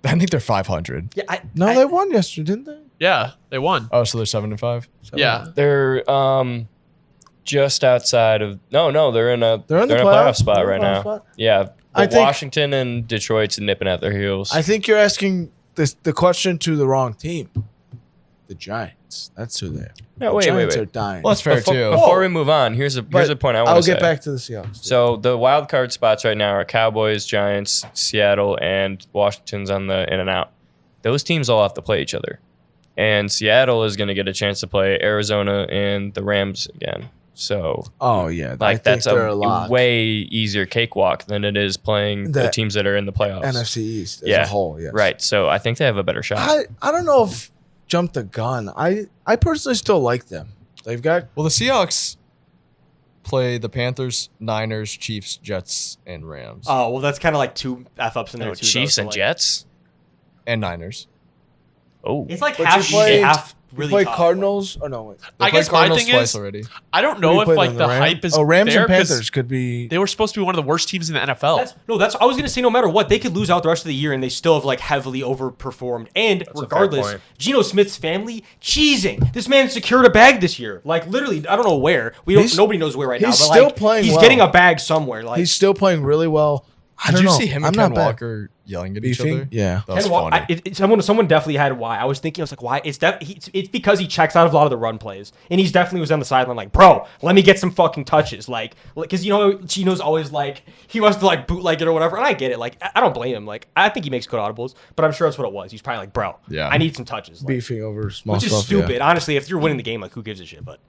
I think they're 500. Yeah, No, they won yesterday, didn't they? Yeah, they won. Oh, so they're 7-5. Yeah. They're just outside of they're in a They're in the a playoff playoff spot They're right in a playoff now. spot. Yeah, I but think- Washington and Detroit's nipping at their heels. I think you're asking the question to the wrong team. The Giants. That's who they are. No, The wait. Giants are dying. Well, that's fair before, too. Before we move on, here's a point I want I'll to say. get back to the Seahawks. So the wild card spots right now are Cowboys, Giants, Seattle, and Washington's on the in and out. Those teams all have to play each other, and Seattle is going to get a chance to play Arizona and the Rams again. So Oh yeah, I like think that's they're a lock. way easier cakewalk than it is playing the The teams that are in the playoffs. NFC East as Yeah, a whole. Yes. Right. So I think they have a better shot. I don't know if jumped the gun. I personally still like them. They've got Well, the Seahawks play the Panthers, Niners, Chiefs, Jets, and Rams. Oh well, that's kind of like two f ups in there No, too. Chiefs though, so, and like, Jets. And Niners. Oh, It's like But half you played- half you really play tough. Cardinals. Oh no, wait. They I played guess my Cardinals thing twice is, already. I don't Who know you if played like on the Rams? hype is Rams there and 'cause Panthers could be. they were supposed to be one of the worst teams in the NFL. That's I was gonna say no matter what they could lose out the rest of the year and they still have like heavily overperformed and a fair regardless point. Geno Smith's family cheesing. This man secured a bag this year, like literally I don't know where nobody knows where right now. he's But still like, playing He's well. getting a bag somewhere. Like He's still playing really well. I Did don't you know. see him I'm and not Ken bad. Walker yelling at each Beefing? other? Yeah. That was Ken Wa- funny. someone definitely had why. I was thinking, I was like, why? It's because he checks out of a lot of the run plays, and he's definitely was on the sideline like, bro, let me get some fucking touches, like, because you know Gino's always like he wants to like bootleg it or whatever, and I get it. Like, I don't blame him. Like, I think he makes good audibles, but I'm sure that's what it was. He's probably like, bro, Yeah. I need some touches, like, Beefing over small which is stuff. stupid. Yeah. Honestly, if you're winning the game, like, who gives a shit? But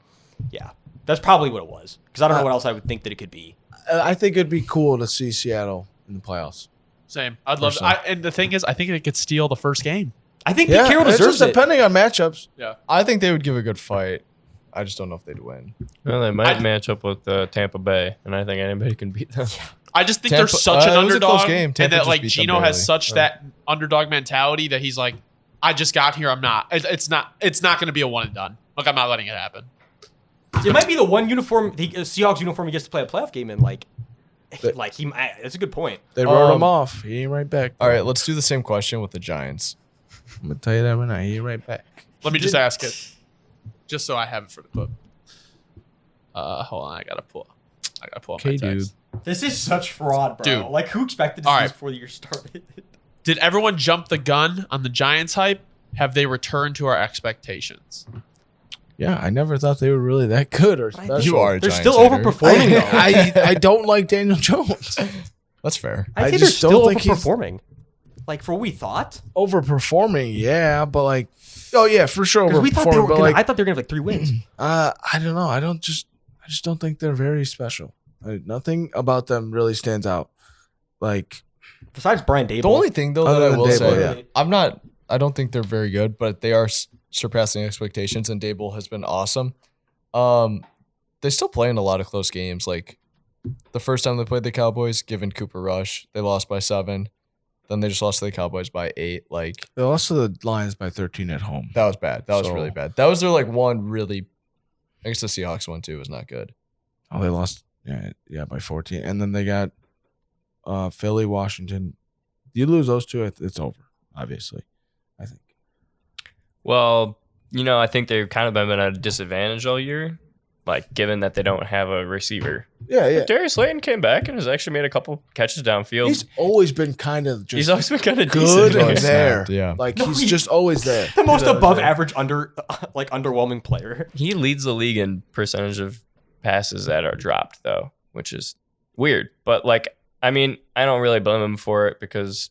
yeah, that's probably what it was, because I don't know what else I would think that it could be. I think it'd be cool to see Seattle in the playoffs. Same. I'd love. Personally. And the thing is, I think they could steal the first game. I think Yeah, Pete Carroll it's deserves just it. depending on matchups. Yeah. I think they would give a good fight. I just don't know if they'd win. well, they might I- match up with Tampa Bay, and I think anybody can beat them. I just think Tampa- they're such an it was a close underdog, game. and Tampa that just like beat them Gino has barely. such that underdog mentality that he's like, I just got here. I'm not. It's not. It's not going to be a one and done. Like I'm not letting it happen. It might be the one uniform, the Seahawks uniform he gets to play a playoff game in. Like, Like that's a good point. They wrote him off. He ain't right back. All right, let's do the same question with the Giants. I'm gonna tell you that right now. He ain't right back. Let me just ask it, just so I have it for the clip. Hold on, I gotta pull up my Okay, text. dude. This is such fraud, bro. Dude. Like, who expected All this right. before the year started? Did everyone jump the gun on the Giants hype? Have they returned to our expectations? Yeah, I never thought they were really that good or special. You are a They're Giants still hater. overperforming, though. I don't like Daniel Jones. That's fair. I I think they're just don't still think he's- overperforming. Like, for what we thought. Overperforming, yeah, but like, oh yeah, for sure Because we thought they overperforming. were But gonna, like, I thought they were going to have like 3 wins. I don't know. I just don't think they're very special. Nothing about them really stands out. Like, Besides Brian Dable. The only thing though Other that I than will Dable, say, yeah. I don't think they're very good, but they are surpassing expectations, and Dable has been awesome. They still play in a lot of close games. Like the first time they played the Cowboys, given Cooper Rush, they lost by 7. Then they just lost to the Cowboys by 8. Like they lost to the Lions by 13 at home. that was bad. That was So- really bad. That was their like one really. I guess the Seahawks one too was not good. Oh, they lost, yeah, by 14, and then they got Philly, Washington. You lose those two, it's over. Obviously, I think. Well, I think they've kind of been at a disadvantage all year, like given that they don't have a receiver. Yeah. Darius Slayton came back and has actually made a couple catches downfield. He's always been kind of just He's always been kind of good decent. and there. Yeah. Like No, he's he- just always there. the most He's above there. average underwhelming player. He leads the league in percentage of passes that are dropped, though, which is weird. But I don't really blame him for it because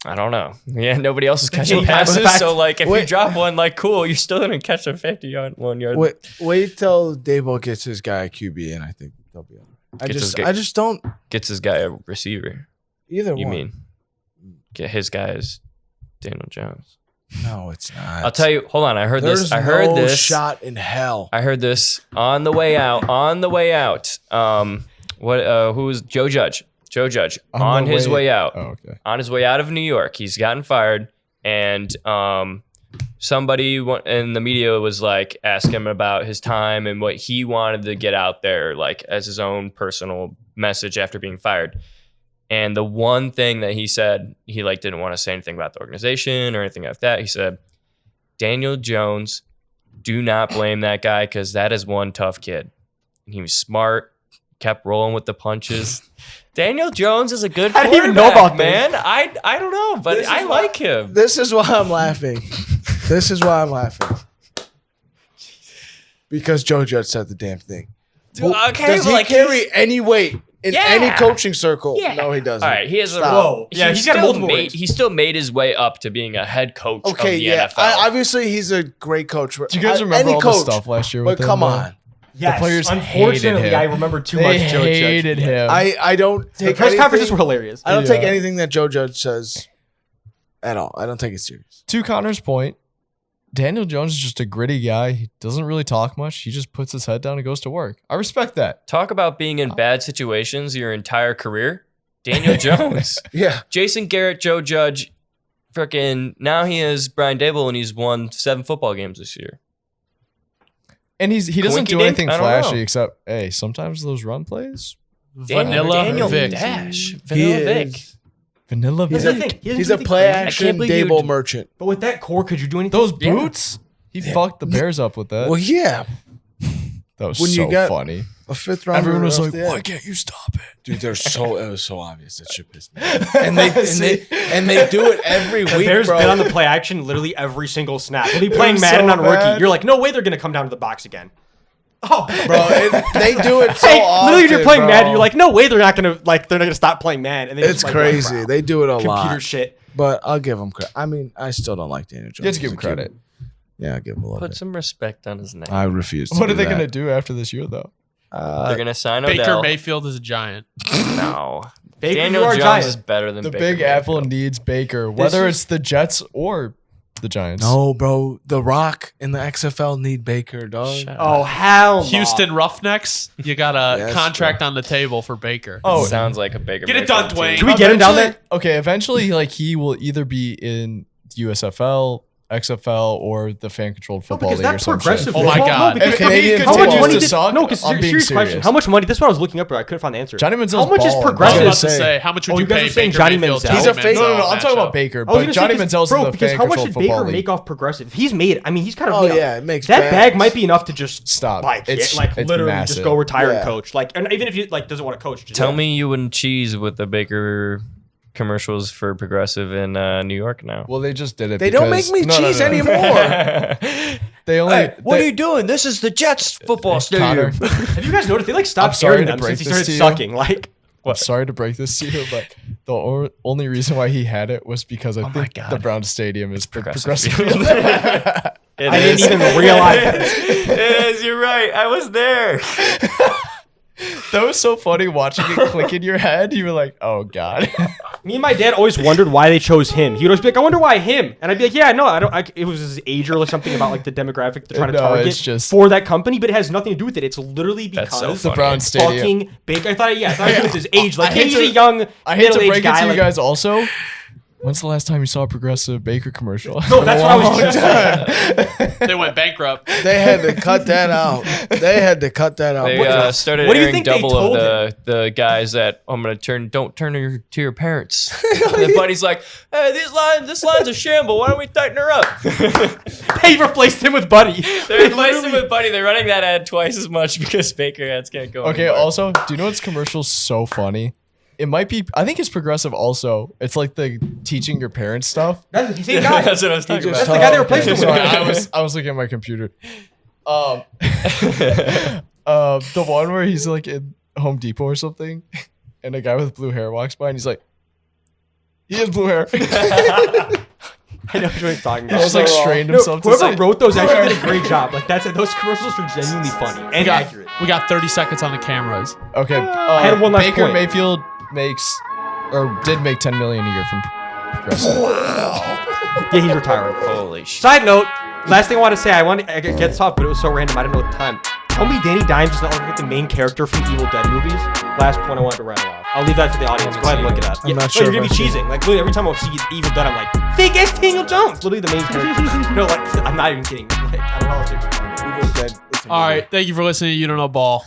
I don't know. Yeah, nobody else is catching Yeah, passes. in fact- So if you Wait. drop one, cool, you're still gonna catch a 50-yard 1 yard. Wait till Dable gets his guy a QB, and I think they'll be all right. Gets his guy- I just don't Gets his guy a receiver. either You one. mean get his guy is Daniel Jones? No, it's not. I'll tell you. Hold on, I heard There's this. I heard no this. shot in hell. I heard this on the way out. On the way out. Who was Joe Judge? Joe Judge on the his way out. Oh, okay. On his way out of New York, he's gotten fired, and somebody in the media was asking him about his time and what he wanted to get out there, as his own personal message after being fired. And the one thing that he said, he didn't want to say anything about the organization or anything like that. He said, Daniel Jones, do not blame that guy because that is one tough kid. And he was smart, kept rolling with the punches. Daniel Jones is a good I quarterback, didn't even know about this. man. I don't know, but This is I why- like him. This is why I'm laughing. This is why I'm laughing. Because Joe Judge said the damn thing. Dude, okay, Does he but carry any weight in Yeah. any coaching circle? Yeah. No, he doesn't. All right, he has Stop. Whoa. Yeah, he's got still multiple made, rings. he still made his way up to being a head coach Okay, of the yeah. NFL. Obviously, he's a great coach. Do you guys remember Any all coach, the stuff last year? But with come him, though? on. Yes, players unfortunately, hated him. I remember too They much Joe Judge. hated him. I don't The take press conferences were anything, hilarious. I don't take Yeah. anything that Joe Judge says at all. I don't take it serious. To Connor's point, Daniel Jones is just a gritty guy. He doesn't really talk much. He just puts his head down and goes to work. I respect that. Talk about being in bad situations your entire career. Daniel Jones, Yeah. Jason Garrett, Joe Judge, freaking now he is Brian Dable and he's won 7 football games this year. And he doesn't do Coinky-dink? anything I don't flashy know. except, hey, sometimes those run plays. Vanilla Vic. Dash. He Vanilla Vic. is. Vanilla Here's Vic. the thing. He doesn't He's do a anything play crazy. action believe you Dable would- merchant. But with that core, could you do anything? Those boots. He fucked the Bears up with that. Well, yeah. That was when you so got- funny. A 5th round. Everyone was like, "Why can't you stop it?" Dude, it was so obvious. That shit pissed me off. And they do it every The week, Bears bro. been on the play action literally every single snap. They'll be playing was Madden so on rookie. bad. You're like, no way they're gonna come down to the box again. Oh, Bro, they do it so hey, often. literally, you're playing bro. Madden. You're like, no way they're not gonna stop playing Madden. And they It's just, crazy. Like, They do it a computer lot. shit. But I'll give him credit. I mean, I still don't like Daniel Jones. You have to give as him a kid. credit. Yeah, I'll give him a little Put bit. some respect on his name. I refuse to What do are they that. gonna do after this year, though? They're gonna sign Baker Odell. Mayfield is a giant. No. Baker, Daniel you are Jones giant. is better than The Baker Big Apple Mayfield. needs Baker, whether is- it's the Jets or the Giants. No, bro. The Rock and the XFL need Baker, dog. Shut up. Oh hell, no. Houston Roughnecks, you got a Yes, contract on the table for Baker. Oh, Sounds like a Baker. Get it Mayfield done, Dwayne. team. Can we get him down Eventually- there? Okay, eventually, he will either be in the USFL XFL or the fan-controlled football because league or that's some progressive. shit. Oh my football. God. No, because If he Canadian how much continues money to did, suck, no, because I'm being serious question. serious. How much money? This is what I was looking up, but I couldn't find the answer. Johnny Manziel's How much is balling. I was progressive? about to Say. say, how much would Oh, you you guys pay are saying Baker Johnny Mayfield's Manziel? He's a fake- No, I'm talking about matchup? Baker, I was but gonna Johnny say, Manziel's bro, in the because how much fan-controlled did football Baker league. make off progressive? He's made. I mean, he's kind of. Oh, made yeah, it makes that bags. bag might be enough to just Stop. like It's literally massive. just go retire and Yeah. coach. Like, and even if you like doesn't want to coach, just Tell me you wouldn't cheese with the Baker commercials for Progressive in New York now. Well, they just did it. They don't make because- me No, no, cheese no, no. anymore. They only. what they- are you doing? This is the Jets football Connor, stadium. Have you guys noticed they like I'm stopped sorry airing to them break since he this started to you. sucking? Like, I'm sorry to break this to you, but the only reason why he had it was because I think God. the Brown Stadium is Progressive progressive. It I didn't is. even realize. It is. You're right. I was there. That was so funny watching it click in your head. You were like, "Oh God." Me and my dad always wondered why they chose him. He would always be like, "I wonder why him," and I'd be like, "Yeah, no, I don't." It was his age or something about like the demographic they're trying to No, target it's just- for that company, but it has nothing to do with it. It's literally That's because so the funny. Brown Stadium. fucking Baker. I thought it had to do with his age. Like, I hey, hate he's to- a young, I hate to middle-aged break it guy. to you like- guys. Also, when's the last time you saw a progressive Baker commercial? No, that's what I was just saying. They went bankrupt. They had to cut that out. They had to cut that out. They started what do you airing think they double told of the guys that I'm gonna don't turn to your parents. And the buddy's like, hey, this line's a shamble. Why don't we tighten her up? They replaced him with Buddy. They replaced him with Buddy. They're running that ad twice as much because Baker ads can't go. Okay. anymore. Also, do you know what's commercial's so funny? It might be. I think it's progressive. Also, it's like the teaching your parents stuff. That's the same guy. That's what I was talking just- about. That's the guy they replaced him with. Sorry, I was looking at my computer. The one where he's like in Home Depot or something, and a guy with blue hair walks by, and he's like, he has blue hair. I know what you're talking He about. just like strained No, himself to whoever say, wrote those actually did a great job. Like those commercials were genuinely funny and accurate. We got 30 seconds on the cameras. Okay. had one last Baker point. Mayfield did make $10 million a year from Progressive. Yeah, he's retiring. Holy shit. Side note, last thing I want to say, I get this off, but it was so random, I didn't know at the time. Tell me Danny Dimes is not like the main character from Evil Dead movies. Last point I wanted to rattle off. I'll leave that for the audience. Go ahead and look it up. I'm not no, sure you're gonna if be I've seen cheesing. Like literally every time I see Evil Dead, I'm like, fake ass Daniel Jones. Literally the main character. No, like I'm not even kidding. Like I don't know if it's Evil Dead. It's a All movie. right. Thank you for listening to You Don't Know Ball.